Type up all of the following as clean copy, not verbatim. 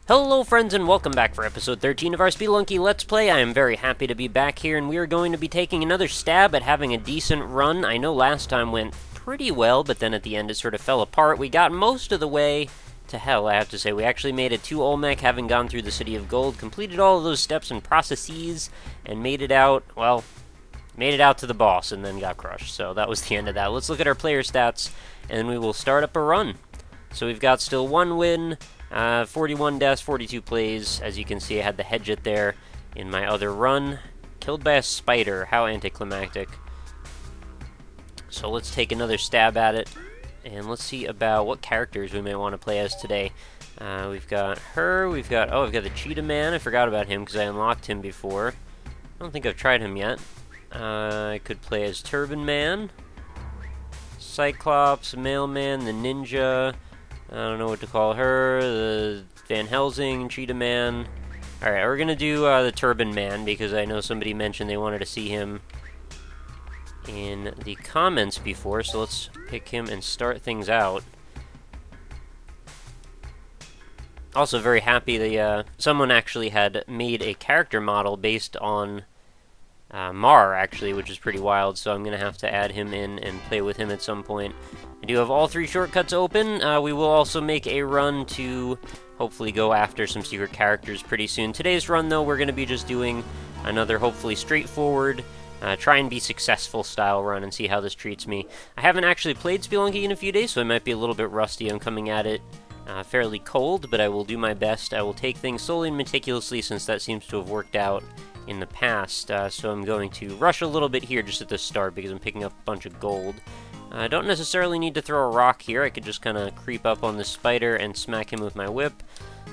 Hello friends and welcome back for episode 13 of our Spelunky Let's Play. I am very happy to be back here and we are going to be taking another stab at having a decent run. I know last time went pretty well, but then at the end it sort of fell apart. We got most of the way to hell, I have to say. We actually made it to Olmec, having gone through the City of Gold, completed all of those steps and processes, and made it out to the boss and then got crushed. So that was the end of that. Let's look at our player stats and then we will start up a run. So we've got still one win, 41 deaths, 42 plays. As you can see, I had the Hedget there in my other run. Killed by a spider. How anticlimactic. So let's take another stab at it. And let's see about what characters we may want to play as today. We've got her. I've got the Cheetah Man. I forgot about him because I unlocked him before. I don't think I've tried him yet. I could play as Turban Man, Cyclops, Mailman, the Ninja. I don't know what to call her, the Van Helsing, Cheetah Man. Alright, we're gonna do the Turban Man, because I know somebody mentioned they wanted to see him in the comments before, so let's pick him and start things out. Also very happy that someone actually had made a character model based on Mar, actually, which is pretty wild, so I'm going to have to add him in and play with him at some point. I do have all three shortcuts open. We will also make a run to hopefully go after some secret characters pretty soon. Today's run, though, we're going to be just doing another hopefully straightforward, try and be successful style run and see how this treats me. I haven't actually played Spelunky in a few days, so I might be a little bit rusty. I'm coming at it fairly cold, but I will do my best. I will take things slowly and meticulously since that seems to have worked out in the past, so I'm going to rush a little bit here just at the start because I'm picking up a bunch of gold. I don't necessarily need to throw a rock here. I could just kind of creep up on the spider and smack him with my whip.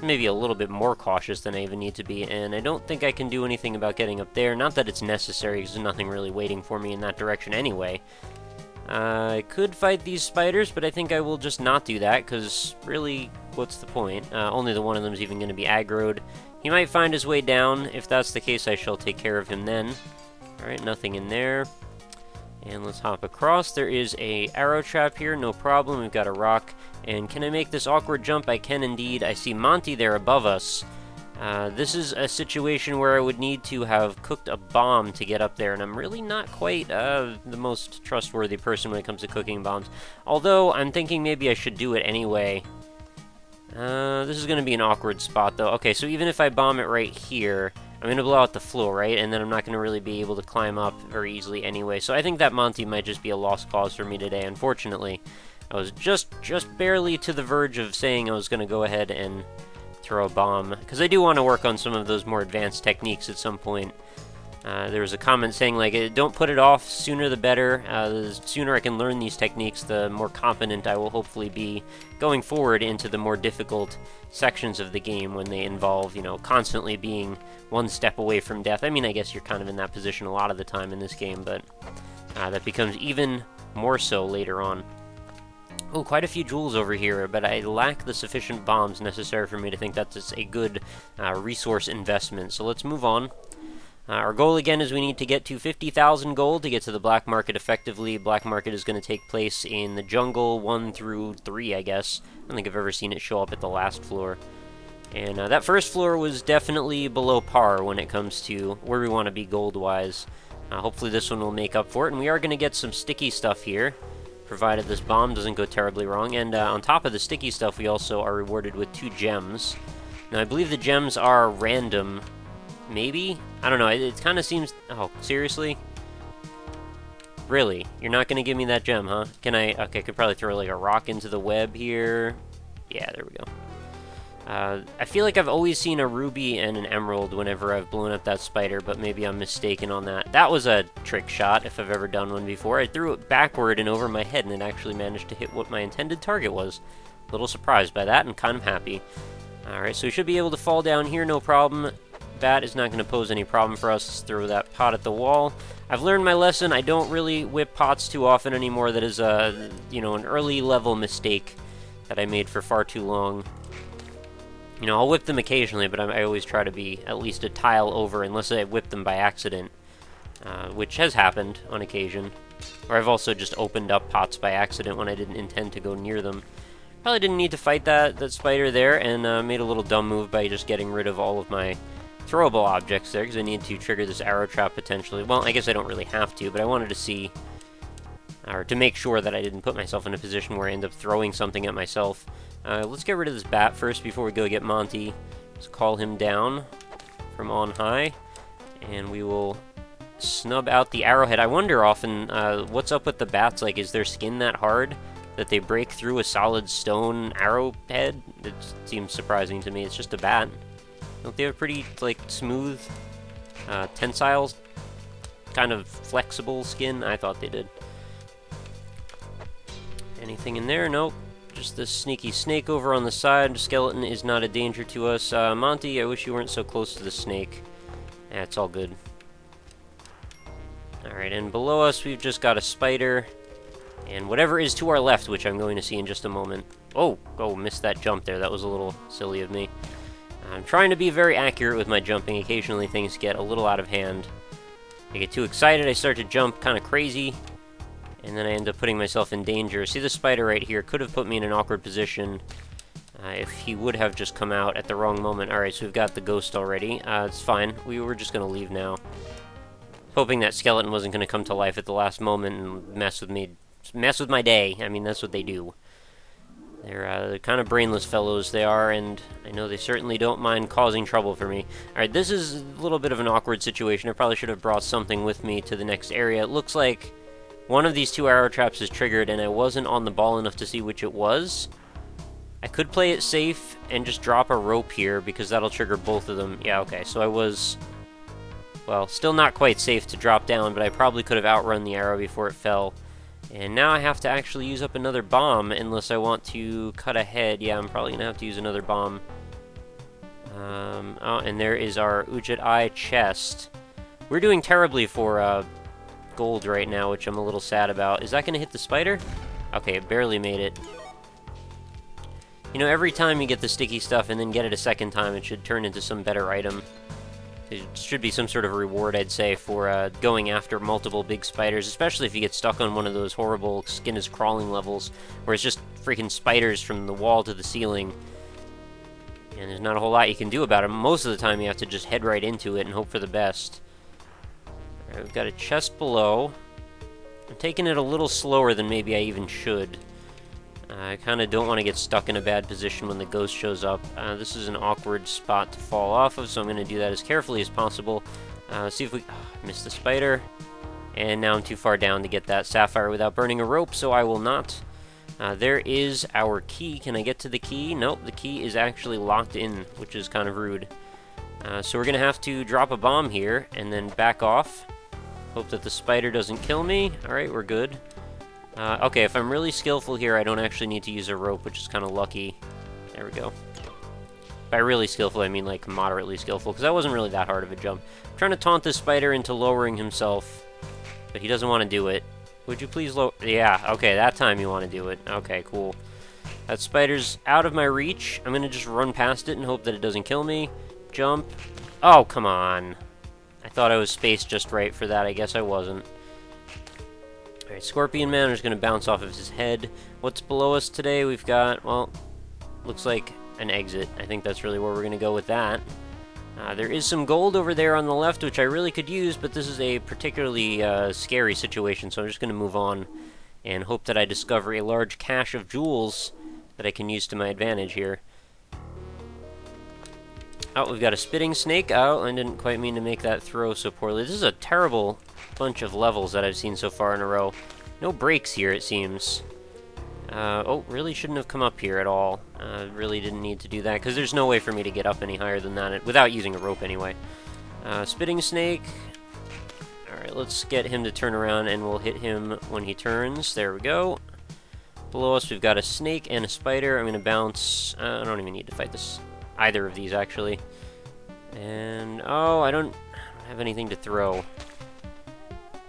Maybe a little bit more cautious than I even need to be, and I don't think I can do anything about getting up there. Not that it's necessary, because there's nothing really waiting for me in that direction anyway. I could fight these spiders, but I think I will just not do that, because really, what's the point? Only the one of them is even going to be aggroed. He might find his way down. If that's the case, I shall take care of him then. Alright, nothing in there. And let's hop across. There is a arrow trap here, no problem. We've got a rock. And can I make this awkward jump? I can indeed. I see Monty there above us. This is a situation where I would need to have cooked a bomb to get up there, and I'm really not quite the most trustworthy person when it comes to cooking bombs. Although, I'm thinking maybe I should do it anyway. This is going to be an awkward spot, though. Okay, so even if I bomb it right here, I'm going to blow out the floor, right? And then I'm not going to really be able to climb up very easily anyway. So I think that Monty might just be a lost cause for me today, unfortunately. I was just barely to the verge of saying I was going to go ahead and throw a bomb, because I do want to work on some of those more advanced techniques at some point. There was a comment saying, like, don't put it off, sooner the better. The sooner I can learn these techniques, the more competent I will hopefully be going forward into the more difficult sections of the game when they involve, you know, constantly being one step away from death. I mean, I guess you're kind of in that position a lot of the time in this game, but that becomes even more so later on. Oh, quite a few jewels over here, but I lack the sufficient bombs necessary for me to think that's a good resource investment. So let's move on. Our goal again is we need to get to 50,000 gold to get to the black market effectively. Black market is going to take place in the jungle 1 through 3, I guess. I don't think I've ever seen it show up at the last floor. And that first floor was definitely below par when it comes to where we want to be gold-wise. Hopefully this one will make up for it, and we are going to get some sticky stuff here, provided this bomb doesn't go terribly wrong. And on top of the sticky stuff, we also are rewarded with 2 gems. Now, I believe the gems are random. Maybe? I don't know, it kind of seems... Oh, seriously? Really? You're not going to give me that gem, huh? Can I... Okay, I could probably throw, like, a rock into the web here. Yeah, there we go. I feel like I've always seen a ruby and an emerald whenever I've blown up that spider, but maybe I'm mistaken on that. That was a trick shot, if I've ever done one before. I threw it backward and over my head, and it actually managed to hit what my intended target was. A little surprised by that, and kind of happy. Alright, so we should be able to fall down here, no problem. That is not going to pose any problem for us. Let's throw that pot at the wall. I've learned my lesson. I don't really whip pots too often anymore. That is you know, an early level mistake that I made for far too long. You know, I'll whip them occasionally, but I always try to be at least a tile over, unless I whip them by accident, which has happened on occasion. Or I've also just opened up pots by accident when I didn't intend to go near them. Probably didn't need to fight that spider there, and made a little dumb move by just getting rid of all of my throwable objects there, because I need to trigger this arrow trap potentially. Well, I guess I don't really have to, but I wanted to see, or to make sure that I didn't put myself in a position where I end up throwing something at myself. Let's get rid of this bat first before we go get Monty. Let's call him down from on high, and we will snub out the arrowhead. I wonder often, what's up with the bats? Like, is their skin that hard that they break through a solid stone arrowhead? It seems surprising to me. It's just a bat. Don't they have pretty, like, smooth, tensile, kind of flexible skin? I thought they did. Anything in there? Nope. Just this sneaky snake over on the side. Skeleton is not a danger to us. Monty, I wish you weren't so close to the snake. Yeah, it's all good. Alright, and below us we've just got a spider. And whatever is to our left, which I'm going to see in just a moment. Oh, missed that jump there. That was a little silly of me. I'm trying to be very accurate with my jumping. Occasionally things get a little out of hand. I get too excited, I start to jump kind of crazy, and then I end up putting myself in danger. See, the spider right here could have put me in an awkward position if he would have just come out at the wrong moment. Alright, so we've got the ghost already. It's fine. We were just going to leave now. Hoping that skeleton wasn't going to come to life at the last moment and mess with me. Mess with my day. I mean, that's what they do. They're kind of brainless fellows, they are, and I know they certainly don't mind causing trouble for me. Alright, this is a little bit of an awkward situation. I probably should have brought something with me to the next area. It looks like one of these two arrow traps is triggered, and I wasn't on the ball enough to see which it was. I could play it safe and just drop a rope here, because that'll trigger both of them. Yeah, okay, so I was, well, still not quite safe to drop down, but I probably could have outrun the arrow before it fell. And now I have to actually use up another bomb, unless I want to cut ahead. Yeah, I'm probably going to have to use another bomb. Oh, and there is our Untitled chest. We're doing terribly for gold right now, which I'm a little sad about. Is that going to hit the spider? Okay, it barely made it. You know, every time you get the sticky stuff and then get it a second time, it should turn into some better item. It should be some sort of reward, I'd say, for going after multiple big spiders, especially if you get stuck on one of those horrible skin is crawling levels, where it's just freaking spiders from the wall to the ceiling. And there's not a whole lot you can do about them. Most of the time you have to just head right into it and hope for the best. Alright, we've got a chest below. I'm taking it a little slower than maybe I even should. I kind of don't want to get stuck in a bad position when the ghost shows up. This is an awkward spot to fall off of, so I'm going to do that as carefully as possible. See if we... missed the spider. And now I'm too far down to get that sapphire without burning a rope, so I will not. There is our key. Can I get to the key? Nope, the key is actually locked in, which is kind of rude. So we're going to have to drop a bomb here, and then back off. Hope that the spider doesn't kill me. Alright, we're good. Okay, if I'm really skillful here, I don't actually need to use a rope, which is kind of lucky. There we go. By really skillful, I mean like moderately skillful, because that wasn't really that hard of a jump. I'm trying to taunt this spider into lowering himself, but he doesn't want to do it. Would you please lower... Yeah, okay, that time you want to do it. Okay, cool. That spider's out of my reach. I'm going to just run past it and hope that it doesn't kill me. Jump. Oh, come on. I thought I was spaced just right for that. I guess I wasn't. Alright, Scorpion Man is going to bounce off of his head. What's below us today? We've got, well, looks like an exit. I think that's really where we're going to go with that. There is some gold over there on the left, which I really could use, but this is a particularly scary situation, so I'm just going to move on and hope that I discover a large cache of jewels that I can use to my advantage here. Oh, we've got a spitting snake. Oh, I didn't quite mean to make that throw so poorly. This is a terrible bunch of levels that I've seen so far in a row. No breaks here, it seems. Oh, really shouldn't have come up here at all. Really didn't need to do that, because there's no way for me to get up any higher than that, without using a rope anyway. Spitting snake. Alright, let's get him to turn around, and we'll hit him when he turns. There we go. Below us, we've got a snake and a spider. I'm going to bounce... I don't even need to fight either of these, actually. And... oh, I don't have anything to throw.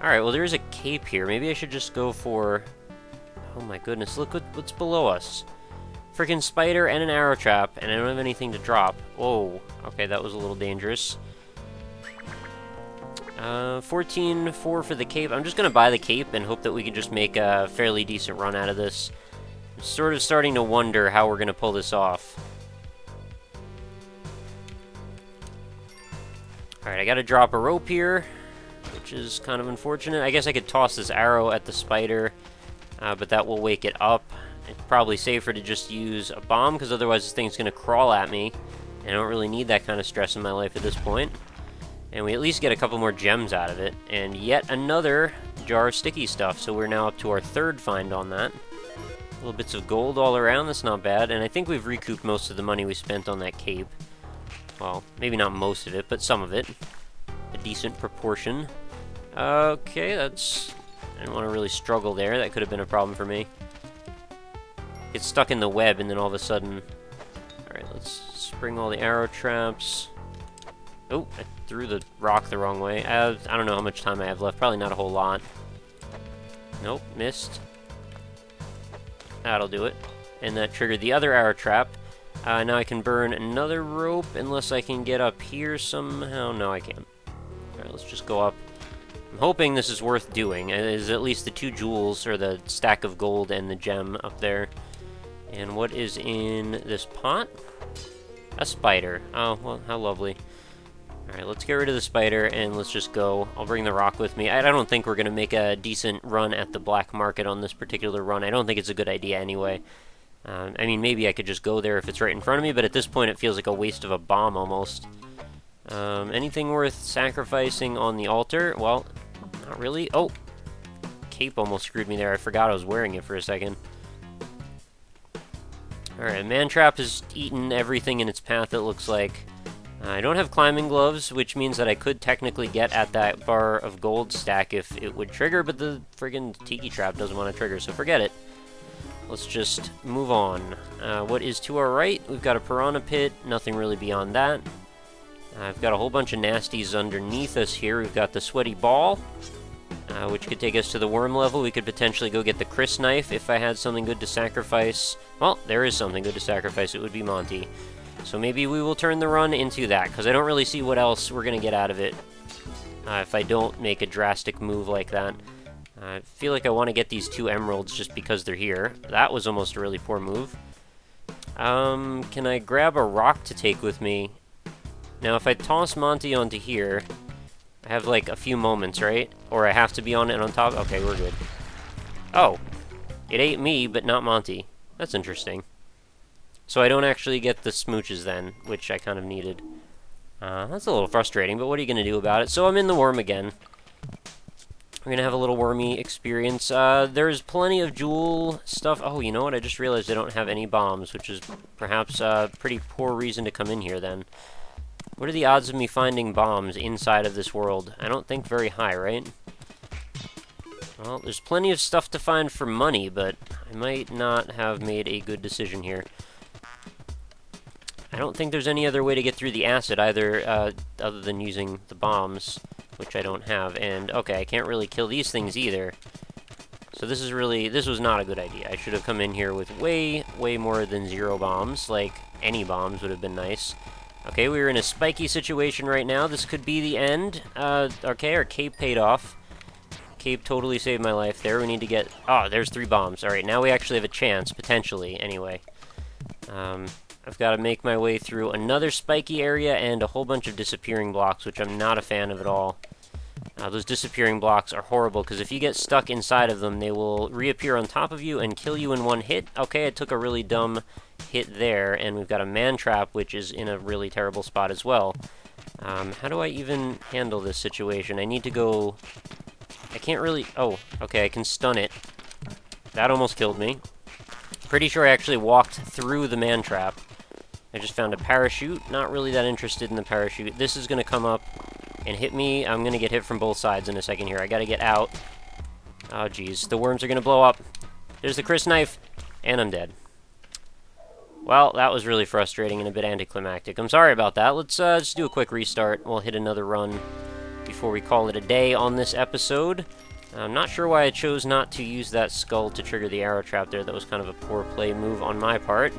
Alright, well, there's a cape here. Maybe I should just go for... oh my goodness, look what's below us. Freaking spider and an arrow trap, and I don't have anything to drop. Whoa, okay, that was a little dangerous. 14.4 for the cape. I'm just going to buy the cape and hope that we can just make a fairly decent run out of this. sort of starting to wonder how we're going to pull this off. Alright, I gotta drop a rope here, which is kind of unfortunate. I guess I could toss this arrow at the spider, but that will wake it up. It's probably safer to just use a bomb, because otherwise this thing's going to crawl at me. And I don't really need that kind of stress in my life at this point. And we at least get a couple more gems out of it. And yet another jar of sticky stuff, so we're now up to our third find on that. Little bits of gold all around, that's not bad. And I think we've recouped most of the money we spent on that cape. Well, maybe not most of it, but some of it. A decent proportion. Okay, that's... I didn't want to really struggle there. That could have been a problem for me. Get stuck in the web, and then all of a sudden... Alright, let's spring all the arrow traps. Oh, I threw the rock the wrong way. I don't know how much time I have left. Probably not a whole lot. Nope, missed. That'll do it. And that triggered the other arrow trap. Now I can burn another rope, unless I can get up here somehow. No, I can't. Alright, let's just go up. I'm hoping this is worth doing. It is at least the 2 jewels, or the stack of gold and the gem up there. And what is in this pot? A spider. Oh, well, how lovely. Alright, let's get rid of the spider, and let's just go. I'll bring the rock with me. I don't think we're going to make a decent run at the black market on this particular run. I don't think it's a good idea anyway. I mean, maybe I could just go there if it's right in front of me, but at this point it feels like a waste of a bomb almost. Anything worth sacrificing on the altar? Well, not really. Oh! Cape almost screwed me there. I forgot I was wearing it for a second. Alright, Mantrap has eaten everything in its path, it looks like. I don't have climbing gloves, which means that I could technically get at that bar of gold stack if it would trigger, but the friggin' Tiki Trap doesn't want to trigger, so forget it. Let's just move on. What is to our right? We've got a piranha pit, nothing really beyond that. I've got a whole bunch of nasties underneath us here. We've got the sweaty ball, which could take us to the worm level. We could potentially go get the Chris knife if I had something good to sacrifice. Well, there is something good to sacrifice. It would be Monty. So maybe we will turn the run into that, because I don't really see what else we're going to get out of it if I don't make a drastic move like that. I feel like I want to get these 2 emeralds just because they're here. That was almost a really poor move. Can I grab a rock to take with me? Now, if I toss Monty onto here, I have, like, a few moments, right? Or I have to be on it on top? Okay, we're good. Oh. It ate me, but not Monty. That's interesting. So I don't actually get the smooches then, which I kind of needed. That's a little frustrating, but what are you going to do about it? So I'm in the worm again. We're going to have a little wormy experience. There's plenty of jewel stuff. Oh, you know what? I just realized I don't have any bombs, which is perhaps a pretty poor reason to come in here then. What are the odds of me finding bombs inside of this world? I don't think very high, right? Well, there's plenty of stuff to find for money, but I might not have made a good decision here. I don't think there's any other way to get through the acid either, other than using the bombs, which I don't have. And, okay, I can't really kill these things either. So this was not a good idea. I should have come in here with way, way more than 0 bombs. Like, any bombs would have been nice. Okay, we're in a spiky situation right now. This could be the end. Okay, our cape paid off. Cape totally saved my life there. We need to get... Oh, there's 3 bombs. Alright, now we actually have a chance, potentially, anyway. I've got to make my way through another spiky area and a whole bunch of disappearing blocks, which I'm not a fan of at all. Those disappearing blocks are horrible, because if you get stuck inside of them, they will reappear on top of you and kill you in 1 hit. Okay, I took a really dumb hit there, and we've got a man trap, which is in a really terrible spot as well. How do I even handle this situation? I need to go... I can't really... Oh, okay, I can stun it. That almost killed me. Pretty sure I actually walked through the man trap. I just found a parachute. Not really that interested in the parachute. This is going to come up and hit me. I'm going to get hit from both sides in a second here. I got to get out. Oh, jeez. The worms are going to blow up. There's the Chris knife. And I'm dead. Well, that was really frustrating and a bit anticlimactic. I'm sorry about that. Let's just do a quick restart. We'll hit another run before we call it a day on this episode. I'm not sure why I chose not to use that skull to trigger the arrow trap there. That was kind of a poor play move on my part.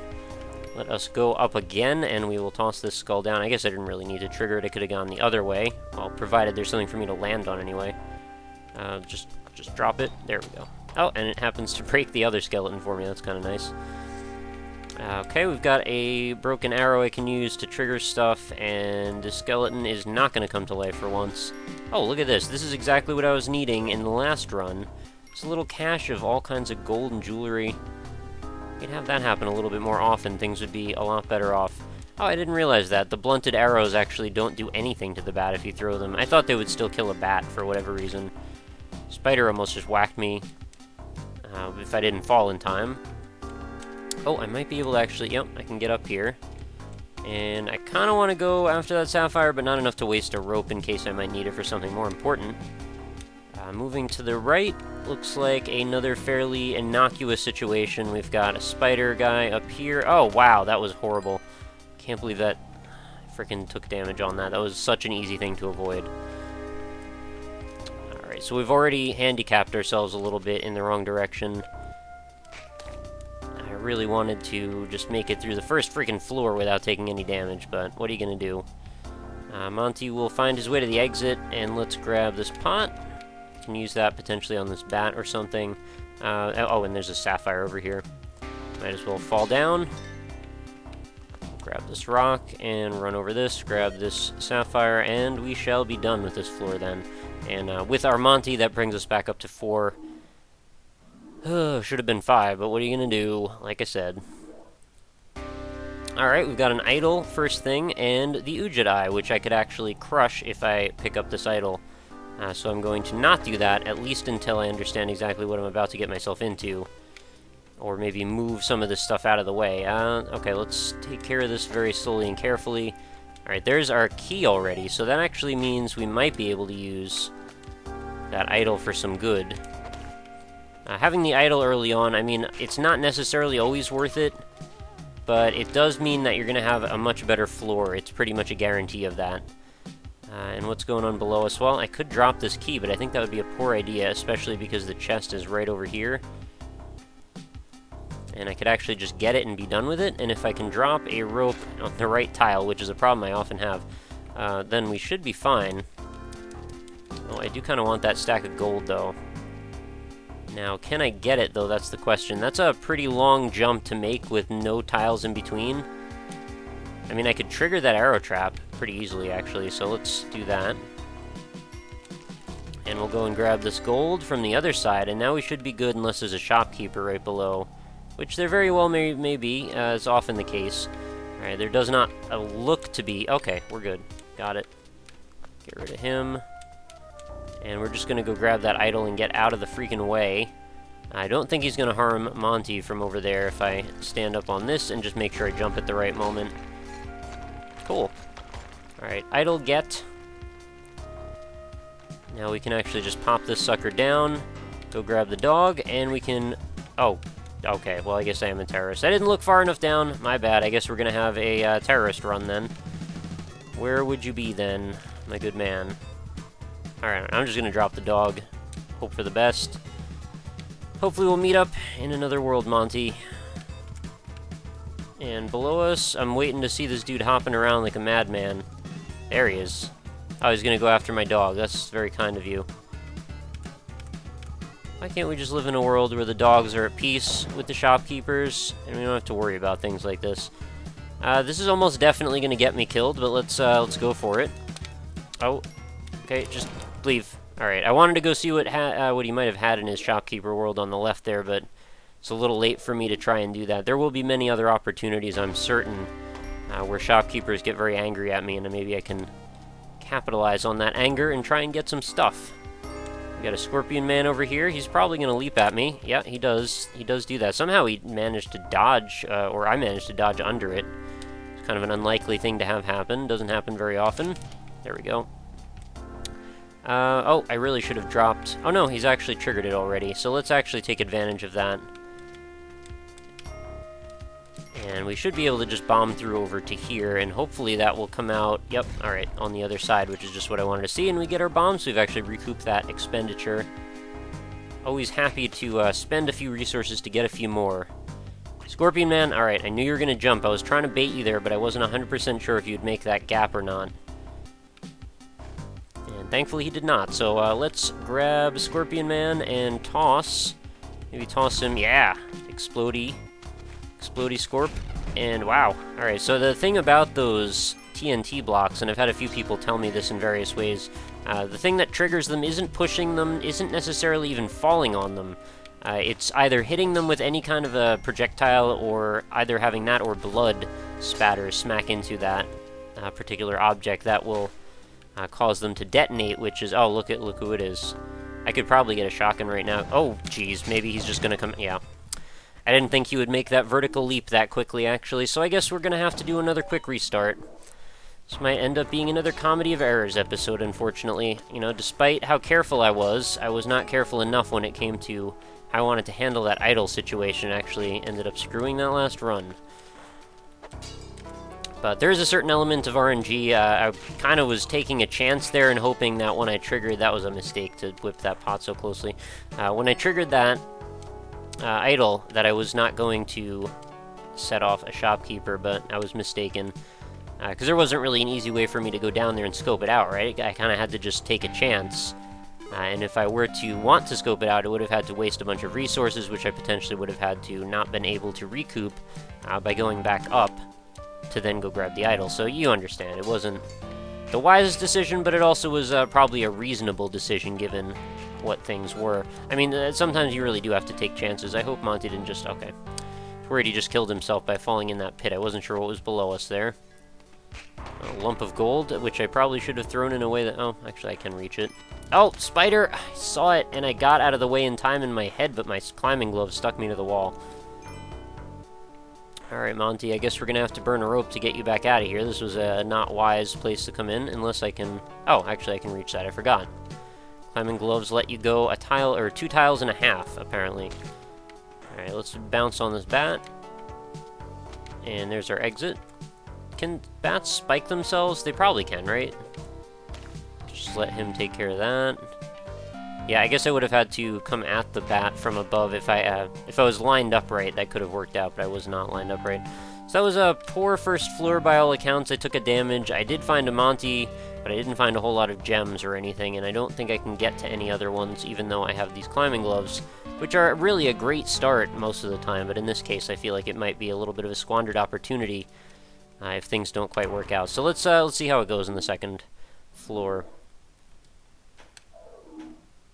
Let us go up again, and we will toss this skull down. I guess I didn't really need to trigger it. It could have gone the other way. Well, provided there's something for me to land on anyway. Just drop it. There we go. Oh, and it happens to break the other skeleton for me. That's kind of nice. Okay, we've got a broken arrow I can use to trigger stuff, and the skeleton is not going to come to life for once. Oh, look at this. This is exactly what I was needing in the last run. It's a little cache of all kinds of gold and jewelry. You'd have that happen a little bit more often. Things would be a lot better off. Oh, I didn't realize that. The blunted arrows actually don't do anything to the bat if you throw them. I thought they would still kill a bat for whatever reason. Spider almost just whacked me if I didn't fall in time. Oh, I might be able to actually... Yep, I can get up here. And I kind of want to go after that sapphire, but not enough to waste a rope in case I might need it for something more important. Moving to the right, looks like another fairly innocuous situation. We've got a spider guy up here. Oh, wow, that was horrible. Can't believe that freaking took damage on that. That was such an easy thing to avoid. Alright, so we've already handicapped ourselves a little bit in the wrong direction. I really wanted to just make it through the first freaking floor without taking any damage, but what are you gonna do? Monty will find his way to the exit, and let's grab this pot. Can use that potentially on this bat or something. Oh, and there's a sapphire over here. Might as well fall down. Grab this rock and run over this, grab this sapphire, and we shall be done with this floor then. And with our Monty, that brings us back up to 4. Should have been 5, but what are you going to do? Like I said. Alright, we've got an idol, first thing, and the Ujit Eye, which I could actually crush if I pick up this idol. So I'm going to not do that, at least until I understand exactly what I'm about to get myself into. Or maybe move some of this stuff out of the way. Okay, let's take care of this very slowly and carefully. Alright, there's our key already, so that actually means we might be able to use that idol for some good. Having the idol early on, I mean, it's not necessarily always worth it, but it does mean that you're going to have a much better floor. It's pretty much a guarantee of that. And what's going on below us? Well, I could drop this key, but I think that would be a poor idea, especially because the chest is right over here. And I could actually just get it and be done with it, and if I can drop a rope on the right tile, which is a problem I often have, then we should be fine. Oh, I do kind of want that stack of gold, though. Now, can I get it, though? That's the question. That's a pretty long jump to make with no tiles in between. I mean, I could trigger that arrow trap pretty easily, actually, so let's do that. And we'll go and grab this gold from the other side, and now we should be good unless there's a shopkeeper right below, which there very well may be, as often the case. Alright, there does not look to be... Okay, we're good. Got it. Get rid of him. And we're just going to go grab that idol and get out of the freaking way. I don't think he's going to harm Monty from over there if I stand up on this and just make sure I jump at the right moment. Cool. Alright, idol get. Now we can actually just pop this sucker down, go grab the dog, and we can... Oh, okay, well I guess I am a terrorist. I didn't look far enough down, my bad. I guess we're going to have a terrorist run then. Where would you be then, my good man? Alright, I'm just going to drop the dog. Hope for the best. Hopefully we'll meet up in another world, Monty. And below us, I'm waiting to see this dude hopping around like a madman. There he is. Oh, he's gonna go after my dog. That's very kind of you. Why can't we just live in a world where the dogs are at peace with the shopkeepers, and we don't have to worry about things like this? This is almost definitely gonna get me killed, but let's go for it. Oh, okay, just leave. Alright, I wanted to go see what he might have had in his shopkeeper world on the left there, but it's a little late for me to try and do that. There will be many other opportunities, I'm certain, where shopkeepers get very angry at me, and maybe I can capitalize on that anger and try and get some stuff. We got a scorpion man over here. He's probably going to leap at me. Yeah, he does. He does do that. Somehow he managed to dodge, or I managed to dodge under it. It's kind of an unlikely thing to have happen. Doesn't happen very often. There we go. Oh, I really should have dropped... Oh no, he's actually triggered it already. So let's actually take advantage of that. And we should be able to just bomb through over to here, and hopefully that will come out, yep, alright, on the other side, which is just what I wanted to see, and we get our bombs, so we've actually recouped that expenditure. Always happy to spend a few resources to get a few more. Scorpion Man, alright, I knew you were going to jump. I was trying to bait you there, but I wasn't 100% sure if you'd make that gap or not. And thankfully he did not, so let's grab Scorpion Man and toss Maybe toss him, yeah, Explodey Scorp, and wow. Alright, so the thing about those TNT blocks, and I've had a few people tell me this in various ways, the thing that triggers them isn't pushing them, isn't necessarily even falling on them. It's either hitting them with any kind of a projectile, or either having that or blood spatter smack into that particular object that will cause them to detonate, which is, oh, look who it is. I could probably get a shotgun right now. Oh, geez, maybe he's just gonna come, yeah. I didn't think he would make that vertical leap that quickly, actually, so I guess we're gonna have to do another quick restart. This might end up being another Comedy of Errors episode, unfortunately. You know, despite how careful I was not careful enough when it came to how I wanted to handle that idle situation. Actually ended up screwing that last run. But there's a certain element of RNG. I kind of was taking a chance there and hoping that when I triggered, that was a mistake to whip that pot so closely. When I triggered that idle, that I was not going to set off a shopkeeper, but I was mistaken. Because there wasn't really an easy way for me to go down there and scope it out, right? I kind of had to just take a chance. And if I were to want to scope it out, it would have had to waste a bunch of resources, which I potentially would have had to not been able to recoup by going back up to then go grab the idol. So you understand, it wasn't the wisest decision, but it also was probably a reasonable decision given what things were. I mean, sometimes you really do have to take chances. I hope Monty didn't just... okay. I was worried he just killed himself by falling in that pit. I wasn't sure what was below us there. A lump of gold, which I probably should have thrown in a way that... oh, actually I can reach it. Oh, spider! I saw it, and I got out of the way in time in my head, but my climbing gloves stuck me to the wall. Alright, Monty, I guess we're gonna have to burn a rope to get you back out of here. This was a not wise place to come in, unless I can... oh, actually I can reach that, I forgot. Climbing gloves let you go a tile, or 2 tiles and a half, apparently. Alright, let's bounce on this bat. And there's our exit. Can bats spike themselves? They probably can, right? Just let him take care of that. Yeah, I guess I would have had to come at the bat from above if I was lined up right. That could have worked out, but I was not lined up right. So that was a poor first floor by all accounts. I took a damage. I did find a Monty, but I didn't find a whole lot of gems or anything, and I don't think I can get to any other ones, even though I have these climbing gloves, which are really a great start most of the time, but in this case I feel like it might be a little bit of a squandered opportunity if things don't quite work out. So let's see how it goes in the second floor.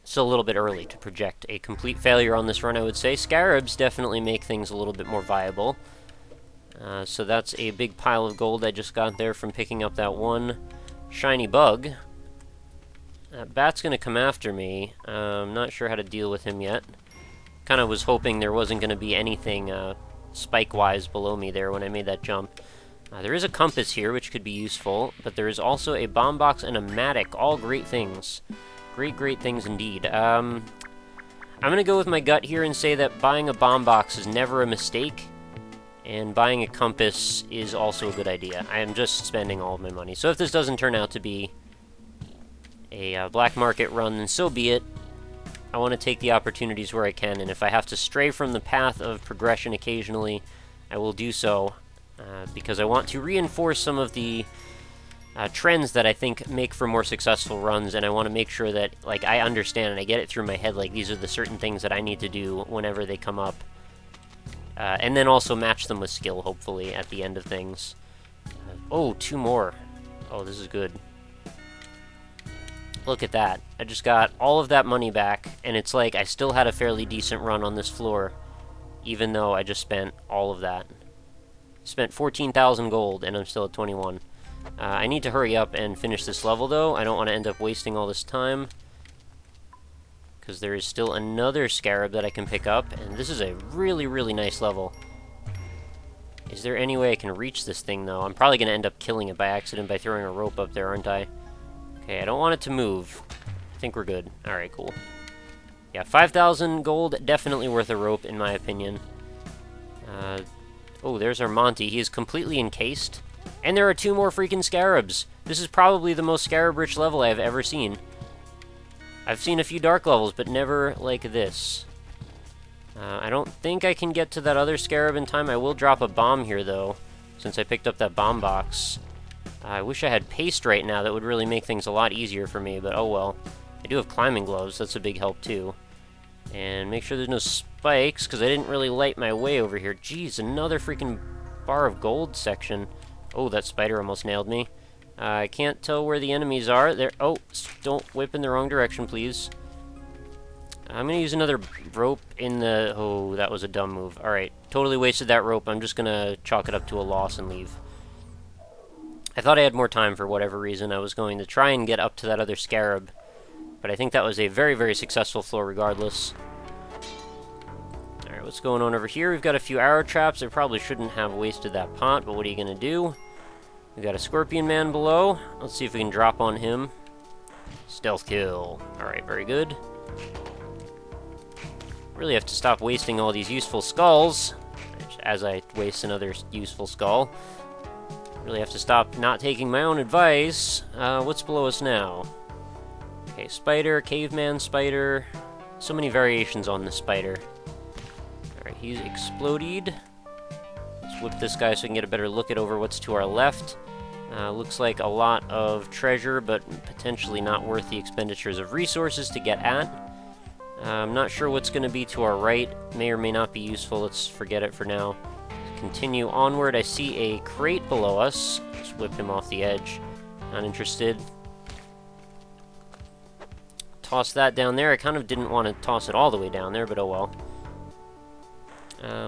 Still a little bit early to project a complete failure on this run, I would say. Scarabs definitely make things a little bit more viable. So that's a big pile of gold I just got there from picking up that one shiny bug. Bat's gonna come after me. I'm not sure how to deal with him yet. Kind of was hoping there wasn't gonna be anything spike-wise below me there when I made that jump. There is a compass here, which could be useful, but there is also a bomb box and a mattock, all great things. Great things indeed. I'm gonna go with my gut here and say that buying a bomb box is never a mistake, and buying a compass is also a good idea. I am just spending all of my money. So if this doesn't turn out to be a black market run, then so be it. I want to take the opportunities where I can, and if I have to stray from the path of progression occasionally, I will do so, because I want to reinforce some of the trends that I think make for more successful runs, and I want to make sure that, like, I understand and I get it through my head, like, these are the certain things that I need to do whenever they come up. And then also match them with skill, hopefully, at the end of things. Oh, 2 more. Oh, this is good. Look at that. I just got all of that money back, and it's like I still had a fairly decent run on this floor, even though I just spent all of that. Spent 14,000 gold, and I'm still at 21. I need to hurry up and finish this level, though. I don't want to end up wasting all this time, because there is still another scarab that I can pick up, and this is a really nice level. Is there any way I can reach this thing, though? I'm probably going to end up killing it by accident by throwing a rope up there, aren't I? Okay, I don't want it to move. I think we're good. Alright, cool. Yeah, 5,000 gold, definitely worth a rope, in my opinion. Oh, there's our Monty. He is completely encased. And there are 2 more freaking scarabs. This is probably the most scarab-rich level I have ever seen. I've seen a few dark levels, but never like this. I don't think I can get to that other scarab in time. I will drop a bomb here, though, since I picked up that bomb box. I wish I had paste right now. That would really make things a lot easier for me, but oh well. I do have climbing gloves. That's a big help, too. And make sure there's no spikes, because I didn't really light my way over here. Jeez, another freaking bar of gold section. Oh, that spider almost nailed me. I can't tell where the enemies are. There. Oh, don't whip in the wrong direction, please. I'm going to use another rope in the... Oh, that was a dumb move. Alright, totally wasted that rope. I'm just going to chalk it up to a loss and leave. I thought I had more time for whatever reason. I was going to try and get up to that other scarab. But I think that was a very, very successful floor regardless. Alright, what's going on over here? We've got a few arrow traps. I probably shouldn't have wasted that pot, but what are you going to do? We've got a scorpion man below. Let's see if we can drop on him. Stealth kill. Alright, very good. Really have to stop wasting all these useful skulls, as I waste another useful skull. Really have to stop not taking my own advice. What's below us now? Okay, spider, caveman spider. So many variations on the spider. Alright, he's exploded. Let's whip this guy so we can get a better look at over what's to our left. Looks like a lot of treasure, but potentially not worth the expenditures of resources to get at. I'm not sure what's going to be to our right. May or may not be useful. Let's forget it for now. Continue onward. I see a crate below us. Just whip him off the edge. Not interested. Toss that down there. I kind of didn't want to toss it all the way down there, but oh well.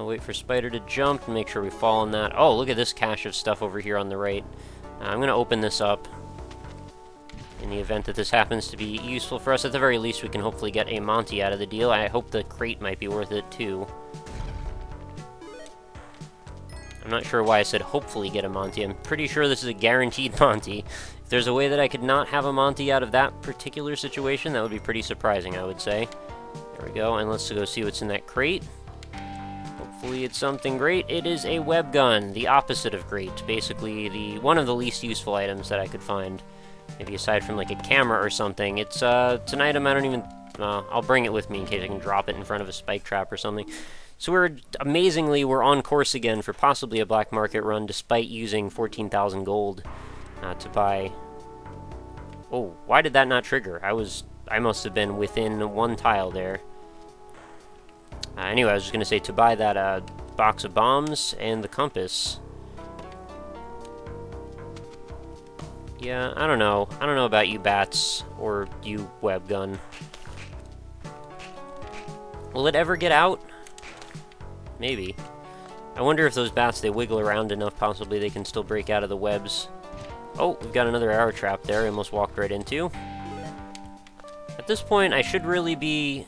Wait for Spider to jump and make sure we fall on that. Oh, look at this cache of stuff over here on the right. I'm going to open this up. In the event that this happens to be useful for us, at the very least we can hopefully get a Monty out of the deal. I hope the crate might be worth it too. I'm not sure why I said hopefully get a Monty. I'm pretty sure this is a guaranteed Monty. If there's a way that I could not have a Monty out of that particular situation, that would be pretty surprising, I would say. There we go, and let's go see what's in that crate. Hopefully it's something great. It is a web gun, the opposite of great. Basically, one of the least useful items that I could find. Maybe aside from like a camera or something. It's an item I don't even... I'll bring it with me in case I can drop it in front of a spike trap or something. So amazingly, we're on course again for possibly a black market run, despite using 14,000 gold to buy... Oh, why did that not trigger? I must have been within one tile there. Anyway, I was just going to say to buy that box of bombs and the compass. Yeah, I don't know. I don't know about you bats, or you web gun. Will it ever get out? Maybe. I wonder if those bats, they wiggle around enough, possibly they can still break out of the webs. Oh, we've got another arrow trap there I almost walked right into. At this point, I should really be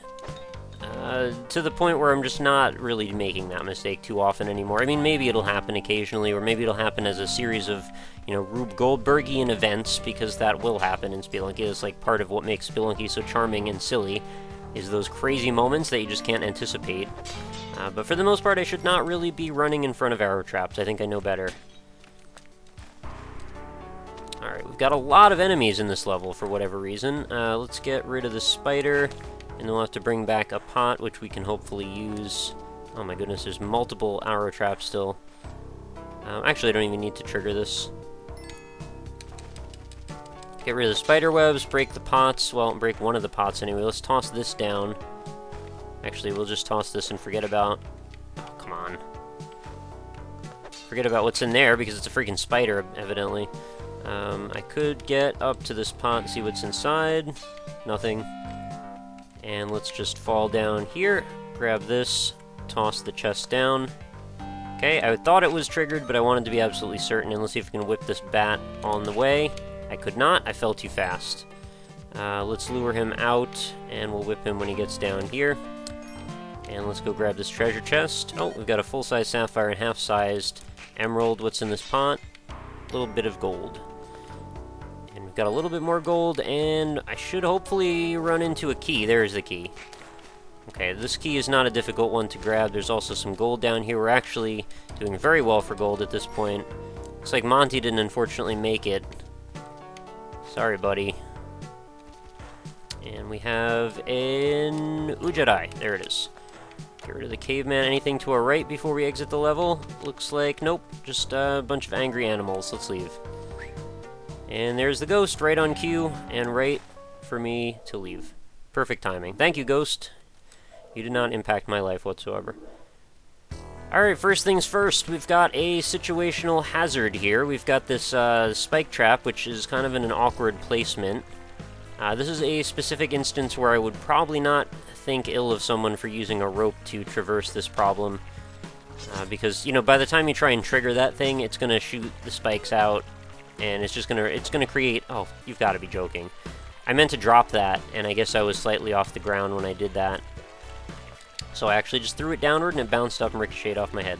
to the point where I'm just not really making that mistake too often anymore. I mean, maybe it'll happen occasionally, or maybe it'll happen as a series of, you know, Rube Goldbergian events, because that will happen in Spelunky. It's like part of what makes Spelunky so charming and silly, is those crazy moments that you just can't anticipate. But for the most part, I should not really be running in front of arrow traps. I think I know better. Alright, we've got a lot of enemies in this level for whatever reason. Let's get rid of the spider, and then we'll have to bring back a pot, which we can hopefully use. Oh my goodness, there's multiple arrow traps still. Actually, I don't even need to trigger this. Get rid of the spider webs, break the pots. Well, break one of the pots anyway. Let's toss this down. Actually, we'll just toss this and forget about... Oh, come on. Forget about what's in there, because it's a freaking spider, evidently. I could get up to this pot and see what's inside. Nothing. And let's just fall down here, grab this, toss the chest down. Okay, I thought it was triggered, but I wanted to be absolutely certain, and let's see if we can whip this bat on the way. I could not, I fell too fast. Let's lure him out, and we'll whip him when he gets down here. And let's go grab this treasure chest. Oh, we've got a full-size sapphire and half-sized emerald. What's in this pot? A little bit of gold. And we've got a little bit more gold, and I should hopefully run into a key. There's the key. Okay, this key is not a difficult one to grab. There's also some gold down here. We're actually doing very well for gold at this point. Looks like Monty didn't unfortunately make it. Sorry, buddy. And we have an Ujadai. There it is. Get rid of the caveman. Anything to our right before we exit the level? Looks like, nope, just a bunch of angry animals. Let's leave. And there's the ghost right on cue, and right for me to leave. Perfect timing. Thank you, ghost. You did not impact my life whatsoever. Alright, first things first, we've got a situational hazard here. We've got this spike trap, which is kind of in an awkward placement. This is a specific instance where I would probably not think ill of someone for using a rope to traverse this problem. Because, you know, by the time you try and trigger that thing, it's going to shoot the spikes out, and it's gonna create... Oh, you've got to be joking. I meant to drop that, and I guess I was slightly off the ground when I did that. So I actually just threw it downward, and it bounced up and ricocheted off my head.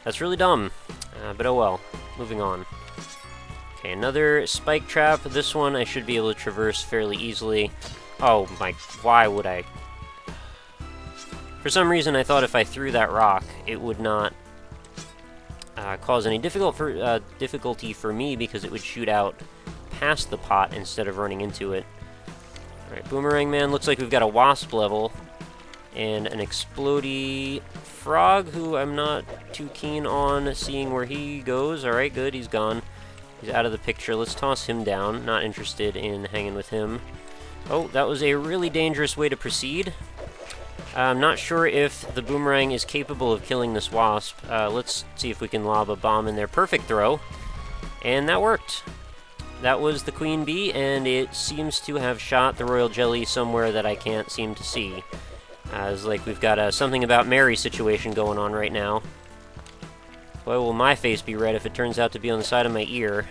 That's really dumb, but oh well. Moving on. Okay, another spike trap. This one I should be able to traverse fairly easily. Oh my... Why would I... For some reason, I thought if I threw that rock, it would not cause any difficulty for me because it would shoot out past the pot instead of running into it. Alright, Boomerang Man. Looks like we've got a wasp level. And an explodey frog, who I'm not too keen on seeing where he goes. Alright, good, he's gone. He's out of the picture. Let's toss him down. Not interested in hanging with him. Oh, that was a really dangerous way to proceed. I'm not sure if the boomerang is capable of killing this wasp. Let's see if we can lob a bomb in there. Perfect throw. And that worked. That was the queen bee, and it seems to have shot the royal jelly somewhere that I can't seem to see. It's like we've got a something about Mary situation going on right now. Boy, will my face be red if it turns out to be on the side of my ear.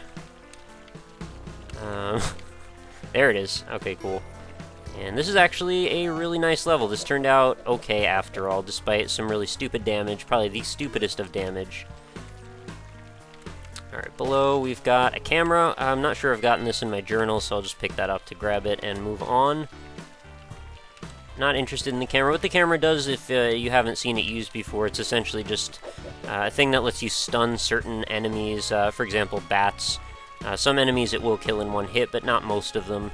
There it is. Okay, cool. And this is actually a really nice level. This turned out okay after all, despite some really stupid damage. Probably the stupidest of damage. Alright, below we've got a camera. I'm not sure I've gotten this in my journal, so I'll just pick that up to grab it and move on. Not interested in the camera. What the camera does, if you haven't seen it used before, it's essentially just a thing that lets you stun certain enemies. For example, bats. Some enemies it will kill in one hit, but not most of them.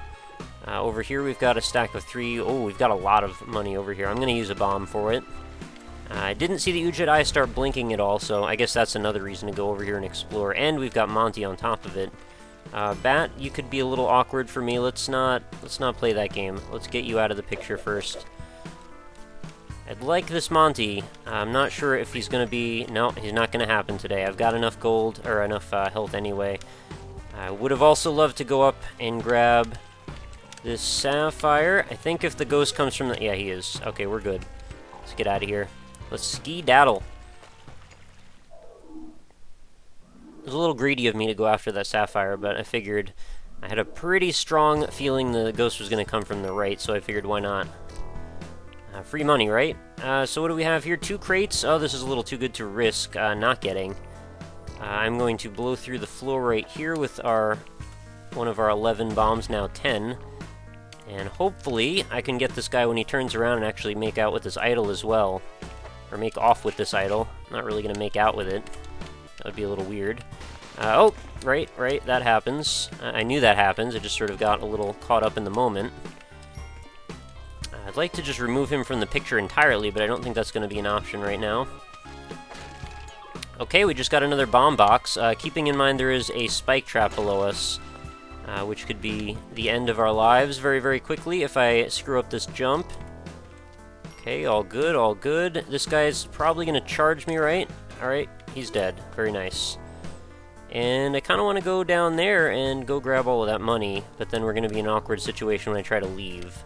Over here we've got a stack of 3. Oh, we've got a lot of money over here. I'm going to use a bomb for it. I didn't see the Ujit eye start blinking at all, so I guess that's another reason to go over here and explore. And we've got Monty on top of it. Bat, you could be a little awkward for me. Let's not play that game. Let's get you out of the picture first. I'd like this Monty. I'm not sure if he's going to be... No, he's not going to happen today. I've got enough gold, or enough health anyway. I would have also loved to go up and grab this sapphire. I think if the ghost comes from the... Yeah, he is. Okay, we're good. Let's get out of here. Let's ski-daddle. It was a little greedy of me to go after that sapphire, but I figured I had a pretty strong feeling the ghost was going to come from the right, so I figured why not. Free money, right? So what do we have here? 2 crates. Oh, this is a little too good to risk not getting. I'm going to blow through the floor right here with one of our 11 bombs, now 10. And hopefully I can get this guy when he turns around and actually make out with this idol as well. Or make off with this idol. I'm not really going to make out with it. That would be a little weird. Oh, right, that happens. I knew that happens, I just sort of got a little caught up in the moment. I'd like to just remove him from the picture entirely, but I don't think that's going to be an option right now. Okay, we just got another bomb box. Keeping in mind there is a spike trap below us, which could be the end of our lives very, very quickly if I screw up this jump. Okay, all good, all good. This guy's probably going to charge me, right? Alright, he's dead. Very nice. And I kind of want to go down there and go grab all of that money, but then we're going to be in an awkward situation when I try to leave.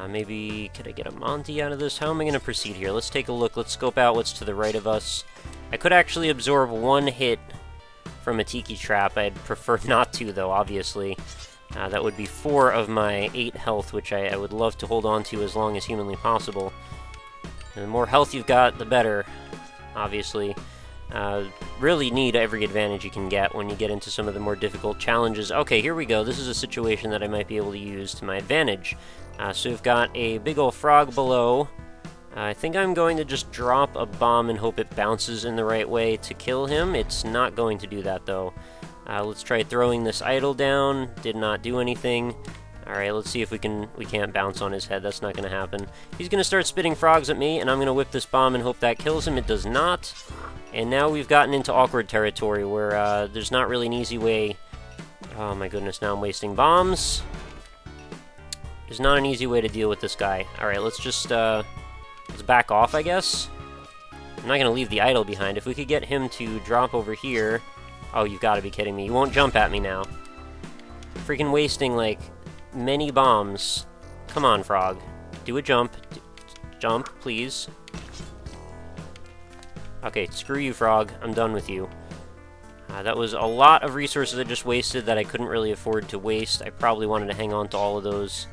Maybe, could I get a Monty out of this? How am I going to proceed here? Let's take a look. Let's scope out what's to the right of us. I could actually absorb 1 hit from a Tiki Trap. I'd prefer not to, though, obviously. That would be 4 of my 8 health, which I would love to hold on to as long as humanly possible. And the more health you've got, the better, obviously. Really need every advantage you can get when you get into some of the more difficult challenges. Okay, here we go. This is a situation that I might be able to use to my advantage. So we've got a big old frog below. I think I'm going to just drop a bomb and hope it bounces in the right way to kill him. It's not going to do that, though. Let's try throwing this idol down. Did not do anything. Alright, let's see if we can't bounce on his head. That's not going to happen. He's going to start spitting frogs at me, and I'm going to whip this bomb and hope that kills him. It does not. And now we've gotten into awkward territory where there's not really an easy way... Oh my goodness, now I'm wasting bombs. There's not an easy way to deal with this guy. Alright, let's just Let's back off, I guess. I'm not gonna leave the idol behind. If we could get him to drop over here... Oh, you've got to be kidding me. You won't jump at me now. Freaking wasting, like, many bombs. Come on, frog. Do a jump. Jump, please. Okay, screw you, frog. I'm done with you. That was a lot of resources I just wasted that I couldn't really afford to waste. I probably wanted to hang on to all of those.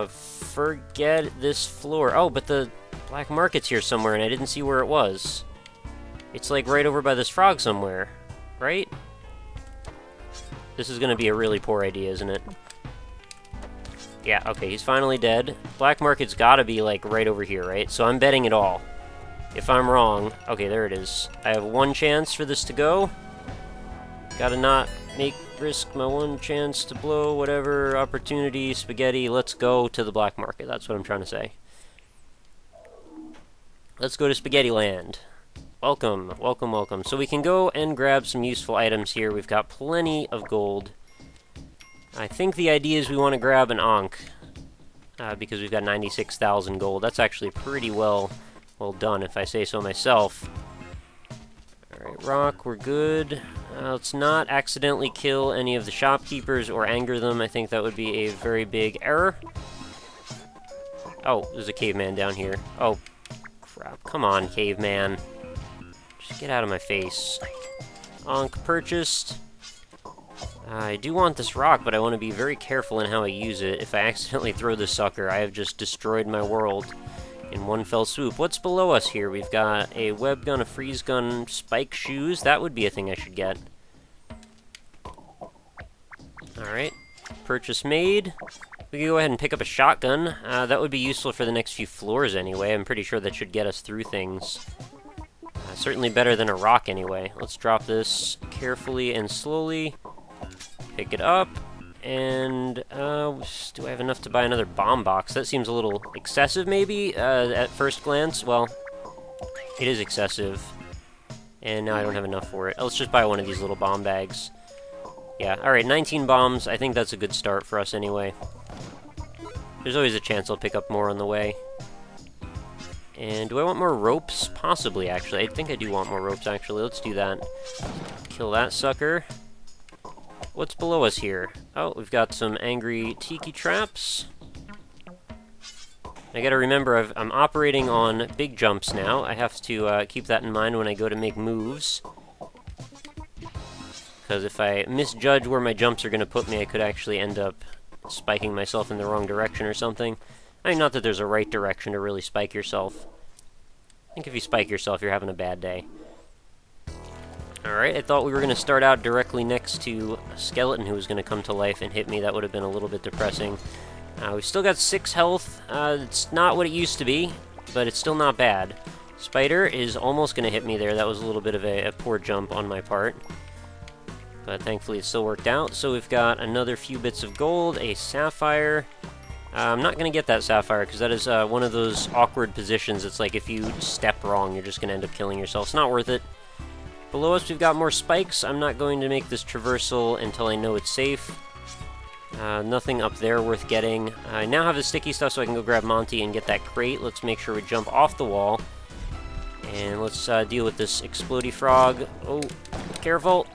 Forget this floor. Oh, but the black market's here somewhere, and I didn't see where it was. It's like right over by this frog somewhere, right? This is gonna be a really poor idea, isn't it? Yeah, okay, he's finally dead. Black market's gotta be like right over here, right? So I'm betting it all. If I'm wrong... Okay, there it is. I have one chance for this to go. Gotta not risk my one chance to blow whatever opportunity. Spaghetti, let's go to the black market. That's what I'm trying to say. Let's go to Spaghetti Land. Welcome, welcome, welcome. So we can go and grab some useful items here. We've got plenty of gold. I think the idea is we want to grab an Ankh. Because we've got 96,000 gold. That's actually pretty well done, if I say so myself. Alright, rock, we're good. Let's not accidentally kill any of the shopkeepers or anger them. I think that would be a very big error. Oh, there's a caveman down here. Oh, crap. Come on, caveman. Just get out of my face. Ankh purchased. I do want this rock, but I want to be very careful in how I use it. If I accidentally throw this sucker, I have just destroyed my world in one fell swoop. What's below us here? We've got a web gun, a freeze gun, spike shoes. That would be a thing I should get. Alright. Purchase made. We can go ahead and pick up a shotgun. That would be useful for the next few floors anyway. I'm pretty sure that should get us through things. Certainly better than a rock anyway. Let's drop this carefully and slowly. Pick it up. And, do I have enough to buy another bomb box? That seems a little excessive, maybe, at first glance. Well, it is excessive. And now I don't have enough for it. Let's just buy one of these little bomb bags. Yeah, alright, 19 bombs. I think that's a good start for us anyway. There's always a chance I'll pick up more on the way. And do I want more ropes? Possibly, actually. I think I do want more ropes, actually. Let's do that. Kill that sucker. What's below us here? Oh, we've got some angry tiki traps. I gotta remember, I'm operating on big jumps now. I have to keep that in mind when I go to make moves. Because if I misjudge where my jumps are gonna put me, I could actually end up spiking myself in the wrong direction or something. I mean, not that there's a right direction to really spike yourself. I think if you spike yourself, you're having a bad day. Alright, I thought we were going to start out directly next to a skeleton who was going to come to life and hit me. That would have been a little bit depressing. We've still got 6 health. It's not what it used to be, but it's still not bad. Spider is almost going to hit me there. That was a little bit of a poor jump on my part. But thankfully it still worked out. So we've got another few bits of gold, a sapphire. I'm not going to get that sapphire because that is one of those awkward positions. It's like if you step wrong, you're just going to end up killing yourself. It's not worth it. Below us, we've got more spikes. I'm not going to make this traversal until I know it's safe. Nothing up there worth getting. I now have the sticky stuff so I can go grab Monty and get that crate. Let's make sure we jump off the wall. And let's deal with this explodey frog. Oh, careful.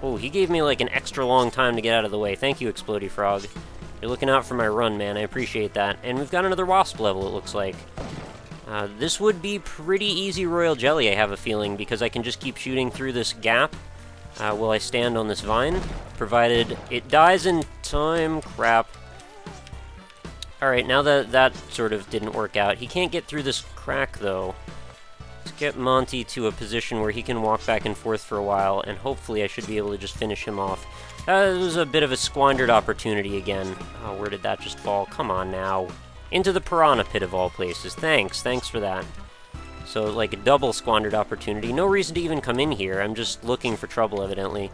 Oh, he gave me like an extra long time to get out of the way. Thank you, explodey frog. You're looking out for my run, man. I appreciate that. And we've got another wasp level, it looks like. This would be pretty easy royal jelly, I have a feeling, because I can just keep shooting through this gap while I stand on this vine, provided it dies in time. Crap. Alright, now that that sort of didn't work out, he can't get through this crack, though. Let's get Monty to a position where he can walk back and forth for a while, and hopefully I should be able to just finish him off. It was a bit of a squandered opportunity again. Oh, where did that just fall? Come on now. Into the piranha pit of all places. Thanks for that. So, like, a double squandered opportunity. No reason to even come in here. I'm just looking for trouble, evidently.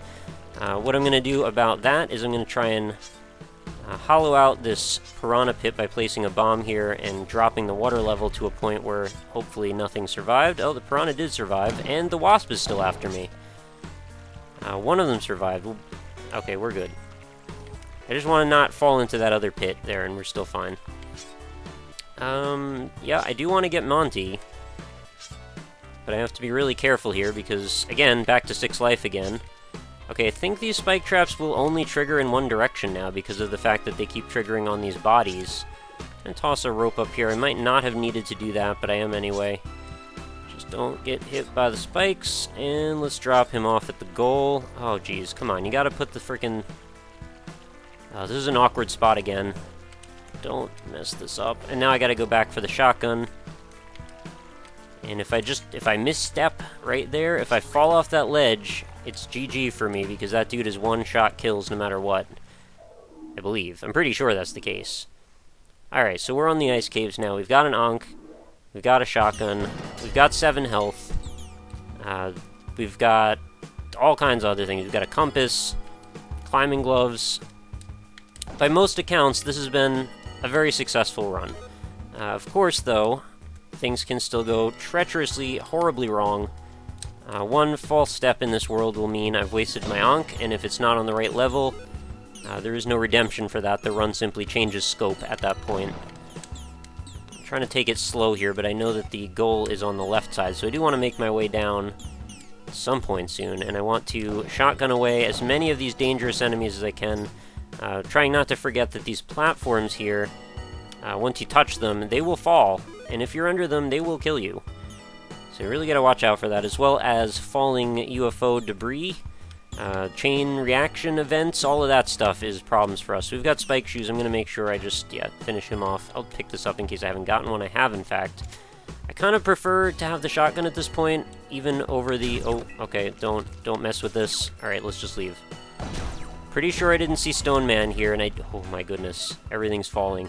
What I'm going to do about that is I'm going to try and hollow out this piranha pit by placing a bomb here and dropping the water level to a point where hopefully nothing survived. Oh, the piranha did survive, and the wasp is still after me. One of them survived. Okay, we're good. I just want to not fall into that other pit there, and we're still fine. Yeah, I do want to get Monty. But I have to be really careful here because, again, back to 6 life again. Okay, I think these spike traps will only trigger in one direction now because of the fact that they keep triggering on these bodies. And toss a rope up here. I might not have needed to do that, but I am anyway. Just don't get hit by the spikes, and let's drop him off at the goal. Oh, geez, come on, you gotta put the frickin'... Oh, this is an awkward spot again. Don't mess this up. And now I gotta go back for the shotgun. And if I misstep right there, if I fall off that ledge, it's GG for me, because that dude is one-shot kills no matter what. I believe. I'm pretty sure that's the case. Alright, so we're on the ice caves now. We've got an Ankh. We've got a shotgun. We've got 7 health. We've got all kinds of other things. We've got a compass, climbing gloves. By most accounts, this has been a very successful run. Of course, though, things can still go treacherously, horribly wrong. One false step in this world will mean I've wasted my Ankh, and if it's not on the right level, there is no redemption for that. The run simply changes scope at that point. I'm trying to take it slow here, but I know that the goal is on the left side, so I do want to make my way down at some point soon, and I want to shotgun away as many of these dangerous enemies as I can, trying not to forget that these platforms here, once you touch them, they will fall, and if you're under them, they will kill you. So you really gotta watch out for that, as well as falling UFO debris, chain reaction events, all of that stuff is problems for us. So we've got spike shoes. I'm gonna make sure I just, finish him off. I'll pick this up in case I haven't gotten one. I have, in fact. I kind of prefer to have the shotgun at this point, even over the... Oh, okay, don't mess with this. Alright, let's just leave. Pretty sure I didn't see Stone Man here, and oh my goodness, everything's falling.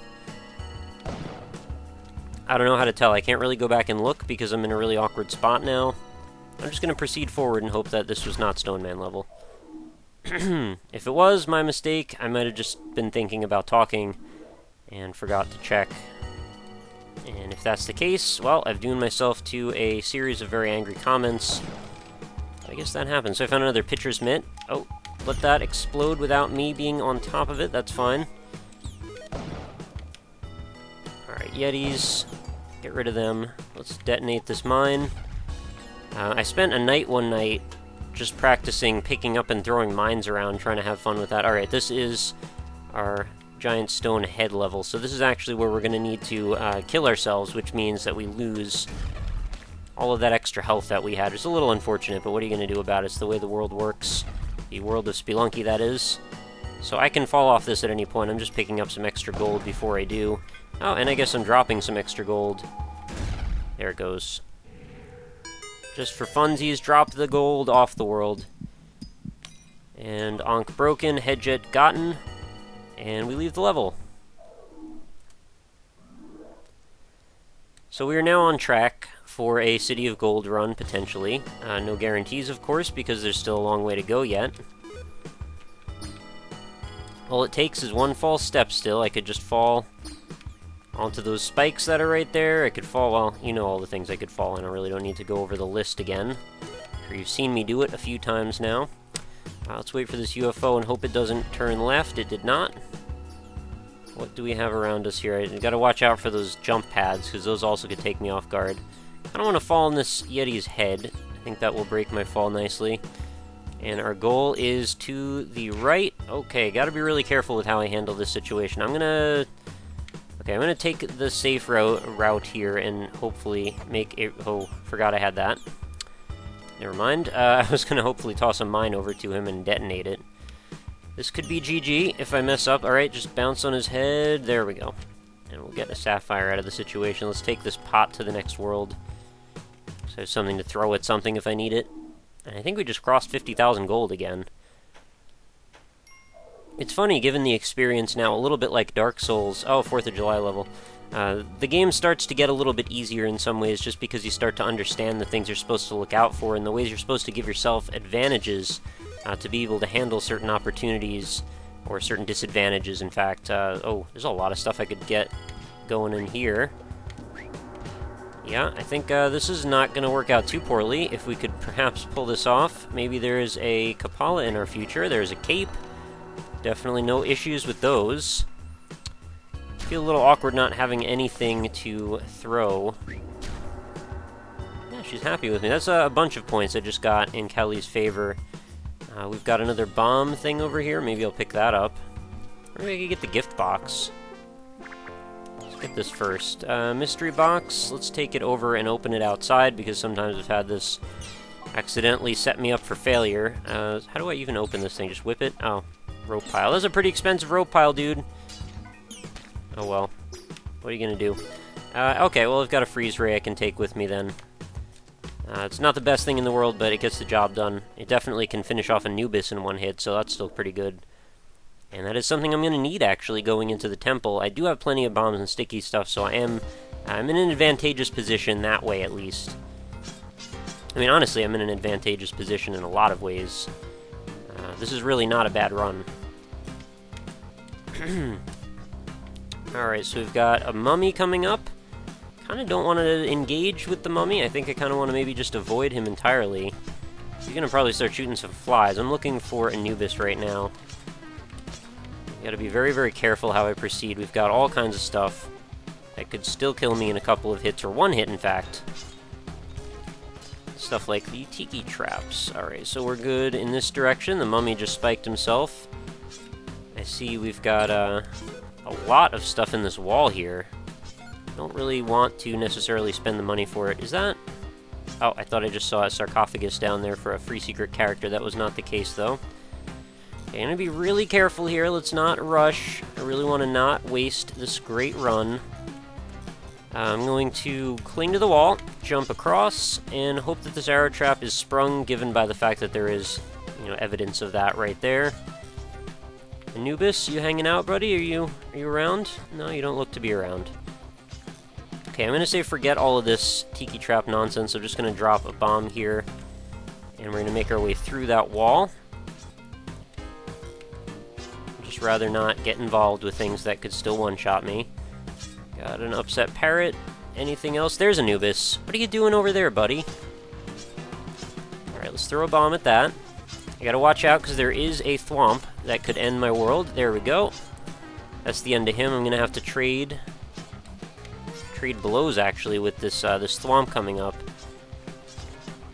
I don't know how to tell. I can't really go back and look because I'm in a really awkward spot now. I'm just going to proceed forward and hope that this was not Stone Man level. If it was my mistake, I might have just been thinking about talking and forgot to check. And if that's the case, well, I've doomed myself to a series of very angry comments. I guess that happens. So I found another pitcher's mitt. Oh, let that explode without me being on top of it. That's fine. Alright, Yetis. Get rid of them. Let's detonate this mine. I spent a night one night just practicing picking up and throwing mines around, trying to have fun with that. Alright, this is our giant stone head level, so this is actually where we're going to need to kill ourselves, which means that we lose all of that extra health that we had. It's a little unfortunate, but what are you going to do about it? It's the way the world works. The world of Spelunky, that is. So I can fall off this at any point. I'm just picking up some extra gold before I do. Oh, and I guess I'm dropping some extra gold. There it goes. Just for funsies, drop the gold off the world. And Ankh broken, head jet gotten, and we leave the level. So we are now on track for a City of Gold run, potentially. No guarantees, of course, because there's still a long way to go yet. All it takes is one false step still. I could just fall onto those spikes that are right there. I could fall, well, you know all the things I could fall in. I really don't need to go over the list again. I'm sure you've seen me do it a few times now. Let's wait for this UFO and hope it doesn't turn left. It did not. What do we have around us here? I gotta watch out for those jump pads, because those also could take me off guard. I don't want to fall on this Yeti's head. I think that will break my fall nicely. And our goal is to the right. Okay, gotta be really careful with how I handle this situation. I'm gonna take the safe route here and hopefully make it... Oh, forgot I had that. Never mind. I was gonna hopefully toss a mine over to him and detonate it. This could be GG if I mess up. Alright, just bounce on his head. There we go. And we'll get a sapphire out of the situation. Let's take this pot to the next world. So I have something to throw at something if I need it. And I think we just crossed 50,000 gold again. It's funny, given the experience now, a little bit like Dark Souls. Oh, 4th of July level. The game starts to get a little bit easier in some ways just because you start to understand the things you're supposed to look out for and the ways you're supposed to give yourself advantages to be able to handle certain opportunities or certain disadvantages, in fact. Oh, there's a lot of stuff I could get going in here. Yeah, I think this is not going to work out too poorly. If we could perhaps pull this off. Maybe there is a Kapala in our future. There's a cape. Definitely no issues with those. feel a little awkward not having anything to throw. Yeah, she's happy with me. That's a bunch of points I just got in Kelly's favor. We've got another bomb thing over here. Maybe I'll pick that up. Or maybe I could get the gift box. Let's get this first. Mystery box. Let's take it over and open it outside, because sometimes I've had this accidentally set me up for failure. How do I even open this thing? Just whip it? Oh, rope pile. That's a pretty expensive rope pile, dude. Oh well. What are you gonna do? Okay, well, I've got a freeze ray I can take with me then. It's not the best thing in the world, but it gets the job done. It definitely can finish off Anubis in one hit, so that's still pretty good. And that is something I'm going to need, actually, going into the temple. I do have plenty of bombs and sticky stuff, so I'm in an advantageous position that way, at least. I mean, honestly, I'm in an advantageous position in a lot of ways. This is really not a bad run. Alright, so we've got a mummy coming up. Kind of don't want to engage with the mummy. I think I kind of want to maybe just avoid him entirely. He's going to probably start shooting some flies. I'm looking for Anubis right now. Got to be very, very careful how I proceed. We've got all kinds of stuff that could still kill me in a couple of hits, or one hit, in fact. Stuff like the tiki traps. Alright, so we're good in this direction. The mummy just spiked himself. I see we've got a lot of stuff in this wall here. Don't really want to necessarily spend the money for it. Is that... Oh, I thought I just saw a sarcophagus down there for a free secret character. That was not the case, though. Okay, I'm going to be really careful here. Let's not rush. I really want to not waste this great run. I'm going to cling to the wall, jump across, and hope that this arrow trap is sprung, given by the fact that there is, evidence of that right there. Anubis, you hanging out, buddy? Are you around? No, you don't look to be around. Okay, I'm going to say forget all of this tiki trap nonsense. I'm just going to drop a bomb here, and we're going to make our way through that wall. I'd just rather not get involved with things that could still one-shot me. Got an upset parrot. Anything else? There's Anubis. What are you doing over there, buddy? Alright, let's throw a bomb at that. I gotta watch out, because there is a thwomp that could end my world. There we go. That's the end of him. I'm gonna have to trade blows, actually, with this this thwomp coming up.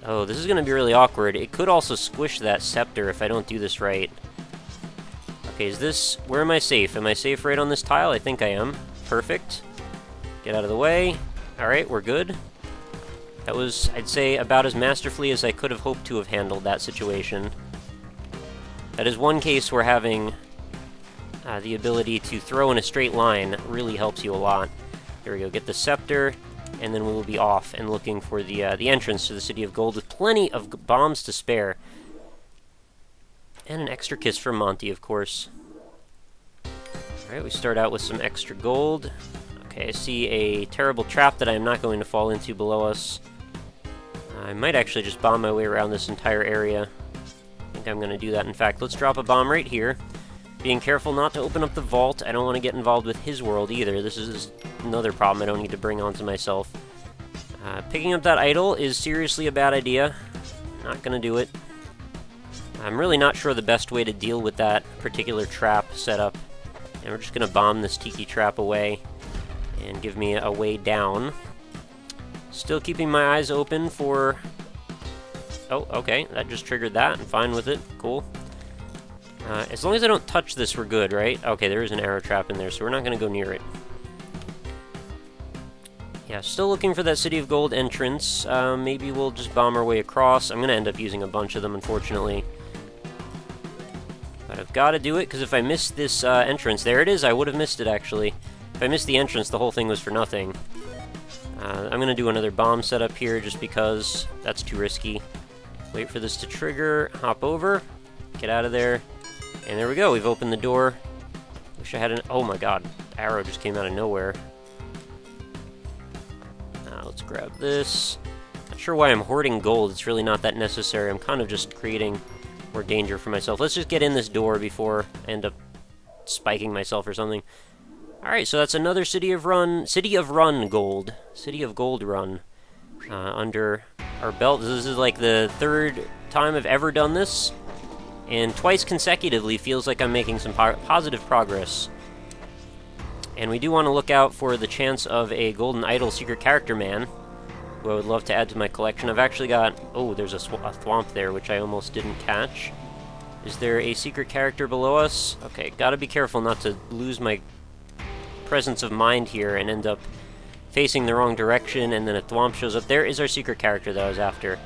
Oh, this is gonna be really awkward. It could also squish that scepter if I don't do this right. Okay, where am I safe? Am I safe right on this tile? I think I am. Perfect. Get out of the way. Alright, we're good. That was, I'd say, about as masterfully as I could have hoped to have handled that situation. That is one case where having the ability to throw in a straight line really helps you a lot. There we go, get the scepter, and then we will be off and looking for the entrance to the City of Gold with plenty of bombs to spare. And an extra kiss from Monty, of course. Alright, we start out with some extra gold. Okay, I see a terrible trap that I am not going to fall into below us. I might actually just bomb my way around this entire area. I think I'm going to do that. In fact, let's drop a bomb right here. Being careful not to open up the vault. I don't want to get involved with his world either. This is another problem I don't need to bring onto myself. Picking up that idol is seriously a bad idea. Not going to do it. I'm really not sure the best way to deal with that particular trap setup. And we're just going to bomb this tiki trap away and give me a way down. Still keeping my eyes open for... Oh, okay, that just triggered that. I'm fine with it. Cool. As long as I don't touch this, we're good, right? Okay, there is an arrow trap in there, so we're not going to go near it. Yeah, still looking for that City of Gold entrance. Maybe we'll just bomb our way across. I'm going to end up using a bunch of them, unfortunately. But I've got to do it, because if I miss this entrance... There it is, I would have missed it, actually. If I missed the entrance, the whole thing was for nothing. I'm going to do another bomb setup here, just because that's too risky. Wait for this to trigger, hop over, get out of there, and there we go, we've opened the door. Wish I had an... Oh my god, the arrow just came out of nowhere. Let's grab this. Not sure why I'm hoarding gold, it's really not that necessary. I'm kind of just creating more danger for myself. Let's just get in this door before I end up spiking myself or something. Alright, so that's another City of Run gold. City of Gold run. Under our belt. This is like the third time I've ever done this, and twice consecutively feels like I'm making some positive progress. And we do want to look out for the chance of a Golden Idol Secret Character Man, who I would love to add to my collection. I've actually got... Oh, there's a thwomp there, which I almost didn't catch. Is there a secret character below us? Okay, gotta be careful not to lose my presence of mind here and end up facing the wrong direction, and then a thwomp shows up. There is our secret character that I was after.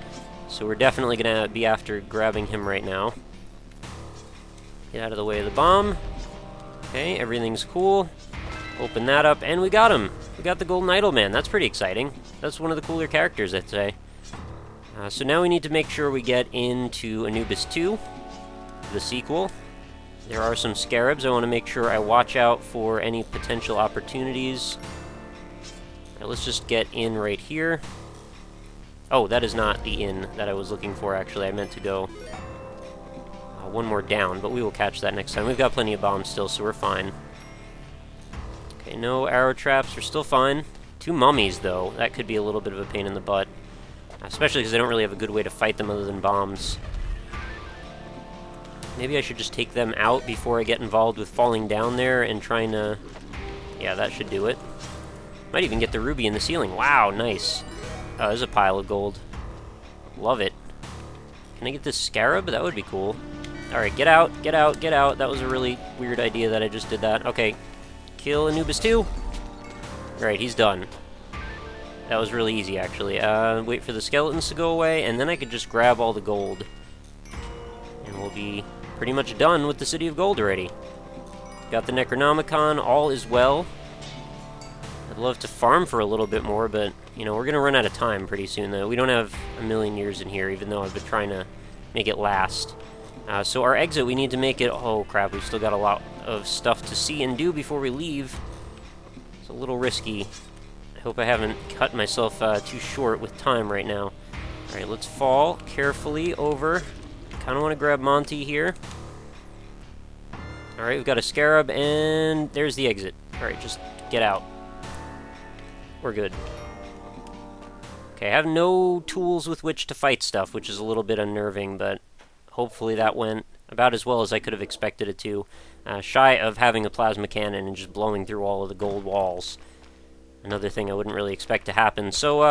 So we're definitely gonna be after grabbing him right now. Get out of the way of the bomb. Okay, everything's cool. Open that up, and we got him! We got the Golden Idol Man. That's pretty exciting. That's one of the cooler characters, I'd say. So now we need to make sure we get into Anubis 2, the sequel. There are some scarabs. I want to make sure I watch out for any potential opportunities. Alright, let's just get in right here. Oh, that is not the inn that I was looking for, actually. I meant to go one more down, but we will catch that next time. We've got plenty of bombs still, so we're fine. Okay, no arrow traps. We're still fine. 2 mummies, though. That could be a little bit of a pain in the butt. Especially because I don't really have a good way to fight them other than bombs. Maybe I should just take them out before I get involved with falling down there and trying to... Yeah, that should do it. Might even get the ruby in the ceiling. Wow, nice. Oh, there's a pile of gold. Love it. Can I get this scarab? That would be cool. Alright, get out, get out, get out. That was a really weird idea that I just did that. Okay. Kill Anubis 2. Alright, he's done. That was really easy, actually. Wait for the skeletons to go away, and then I could just grab all the gold. And we'll be pretty much done with the City of Gold already. Got the Necronomicon, all is well. I'd love to farm for a little bit more, but, you know, we're going to run out of time pretty soon, though. We don't have a million years in here, even though I've been trying to make it last. So our exit, we need to make it... Oh, crap, we've still got a lot of stuff to see and do before we leave. It's a little risky. I hope I haven't cut myself too short with time right now. Alright, let's fall carefully over. Kind of want to grab Monty here. Alright, we've got a scarab, and there's the exit. Alright, just get out. We're good. Okay, I have no tools with which to fight stuff, which is a little bit unnerving, but hopefully that went about as well as I could have expected it to. Shy of having a plasma cannon and just blowing through all of the gold walls. Another thing I wouldn't really expect to happen. So,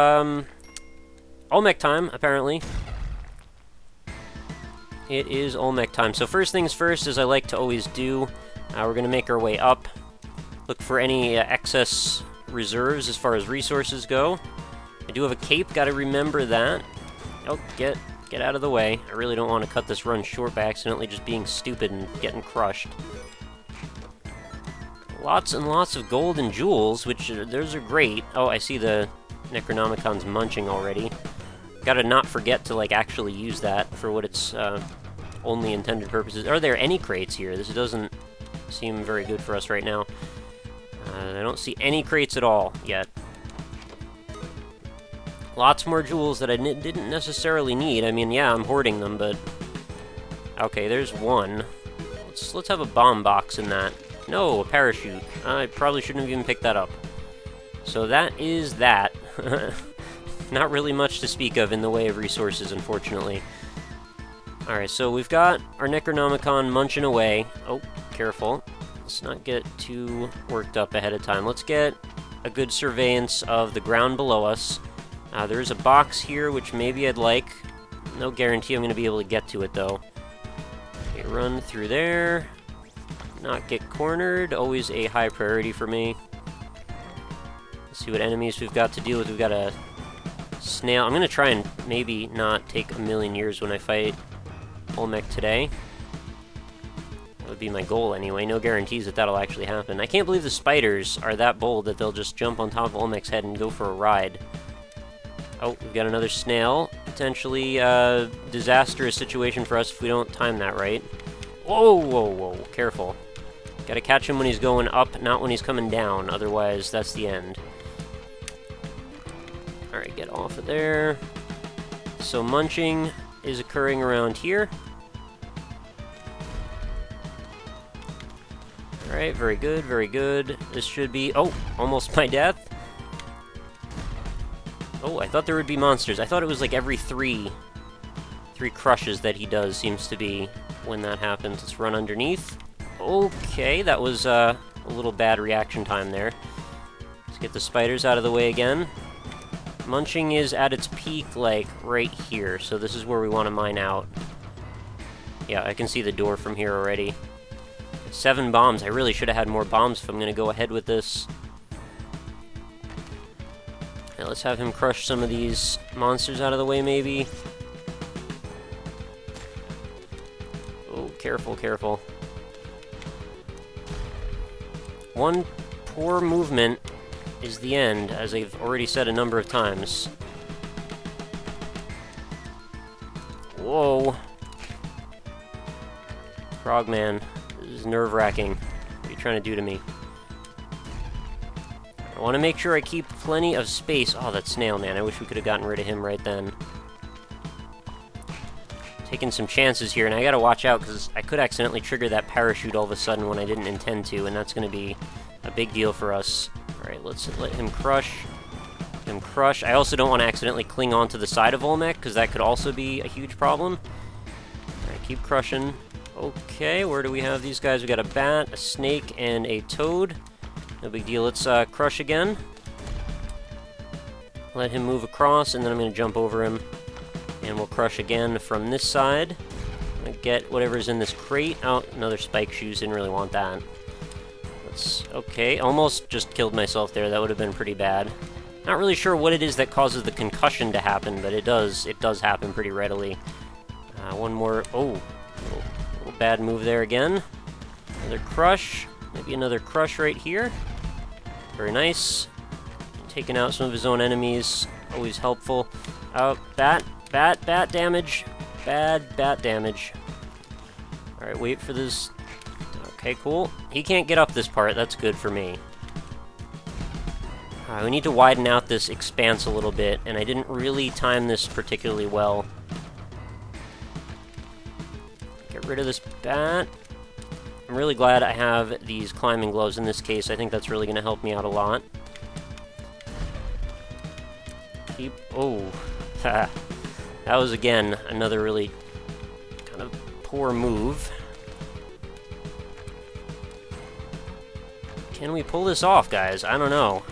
Olmec time, apparently. It is Olmec time. So first things first, as I like to always do, we're going to make our way up. Look for any excess reserves as far as resources go. I do have a cape, got to remember that. Oh, get out of the way. I really don't want to cut this run short by accidentally just being stupid and getting crushed. Lots and lots of gold and jewels, which those are great. Oh, I see the Necronomicon's munching already. Gotta not forget to, like, actually use that for what its only intended purposes. Are there any crates here? This doesn't seem very good for us right now. I don't see any crates at all yet. Lots more jewels that I didn't necessarily need. I mean, yeah, I'm hoarding them, but... Okay, there's one. Let's have a bomb box in that. No, a parachute. I probably shouldn't have even picked that up. So that is that. Not really much to speak of in the way of resources, unfortunately. Alright, so we've got our Necronomicon munching away. Oh, careful. Let's not get too worked up ahead of time. Let's get a good surveillance of the ground below us. There is a box here, which maybe I'd like. No guarantee I'm going to be able to get to it, though. Okay, run through there. Not get cornered. Always a high priority for me. Let's see what enemies we've got to deal with. We've got a snail. I'm going to try and maybe not take a million years when I fight Olmec today. That would be my goal anyway. No guarantees that that'll actually happen. I can't believe the spiders are that bold that they'll just jump on top of Olmec's head and go for a ride. Oh, we've got another snail. Potentially a disastrous situation for us if we don't time that right. Whoa, whoa, whoa. Careful. Gotta catch him when he's going up, not when he's coming down. Otherwise, that's the end. Alright, get off of there. So munching is occurring around here. Alright, very good, very good. This should be... Oh, almost my death. Oh, I thought there would be monsters. I thought it was like every three crushes that he does seems to be when that happens. Let's run underneath. Okay, that was a little bad reaction time there. Let's get the spiders out of the way again. Munching is at its peak, like, right here, so this is where we want to mine out. Yeah, I can see the door from here already. 7 bombs. I really should have had more bombs if I'm going to go ahead with this. Now let's have him crush some of these monsters out of the way, maybe. Oh, careful, careful. One poor movement is the end, as I've already said a number of times. Whoa. Frogman, this is nerve-wracking. What are you trying to do to me? I want to make sure I keep plenty of space. Oh, that snail, man. I wish we could have gotten rid of him right then. Taking some chances here, and I gotta watch out, because I could accidentally trigger that parachute all of a sudden when I didn't intend to, and that's going to be a big deal for us. Alright, let's let him crush. Him crush. I also don't want to accidentally cling onto the side of Olmec, because that could also be a huge problem. Alright, keep crushing. Okay, where do we have these guys? We got a bat, a snake, and a toad. No big deal. Let's crush again. Let him move across, and then I'm going to jump over him. And we'll crush again from this side. I'm going to get whatever's in this crate. Oh, another spike shoes. Didn't really want that. Okay, almost just killed myself there. That would have been pretty bad. Not really sure what it is that causes the concussion to happen, but it does happen pretty readily. One more. Oh, little bad move there again. Another crush. Maybe another crush right here. Very nice. Taking out some of his own enemies. Always helpful. Bat damage. Bad bat damage. Alright, wait for this. Okay, cool. He can't get up this part. That's good for me. We need to widen out this expanse a little bit, and I didn't really time this particularly well. Get rid of this bat. I'm really glad I have these climbing gloves in this case. I think that's really going to help me out a lot. Oh. That was, again, another really kind of poor move. Can we pull this off, guys? I don't know.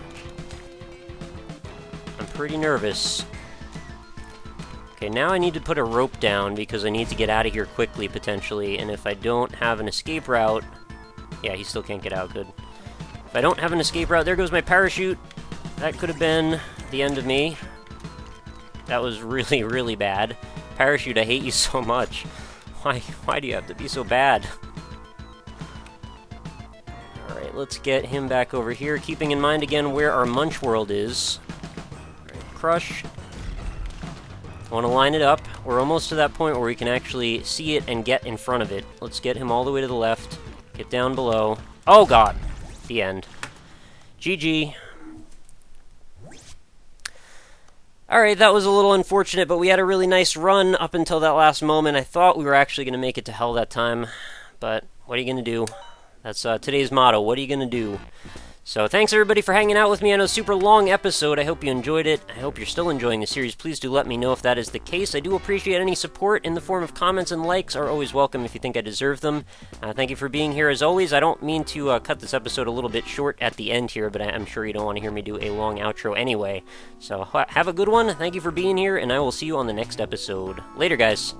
I'm pretty nervous. Okay, now I need to put a rope down because I need to get out of here quickly, potentially, and if I don't have an escape route... Yeah, he still can't get out, good. If I don't have an escape route, there goes my parachute. That could have been the end of me. That was really, really bad. Parachute, I hate you so much. Why do you have to be so bad? Alright, let's get him back over here, keeping in mind again where our Munch World is. Alright, crush. I want to line it up. We're almost to that point where we can actually see it and get in front of it. Let's get him all the way to the left. Get down below. Oh god! The end. GG. Alright, that was a little unfortunate, but we had a really nice run up until that last moment. I thought we were actually going to make it to hell that time, but what are you going to do? That's today's motto. What are you going to do? So thanks everybody for hanging out with me. I know it's a super long episode. I hope you enjoyed it. I hope you're still enjoying the series. Please do let me know if that is the case. I do appreciate any support in the form of comments and likes are always welcome if you think I deserve them. Thank you for being here as always. I don't mean to cut this episode a little bit short at the end here, but I'm sure you don't want to hear me do a long outro anyway. So have a good one. Thank you for being here, and I will see you on the next episode. Later, guys.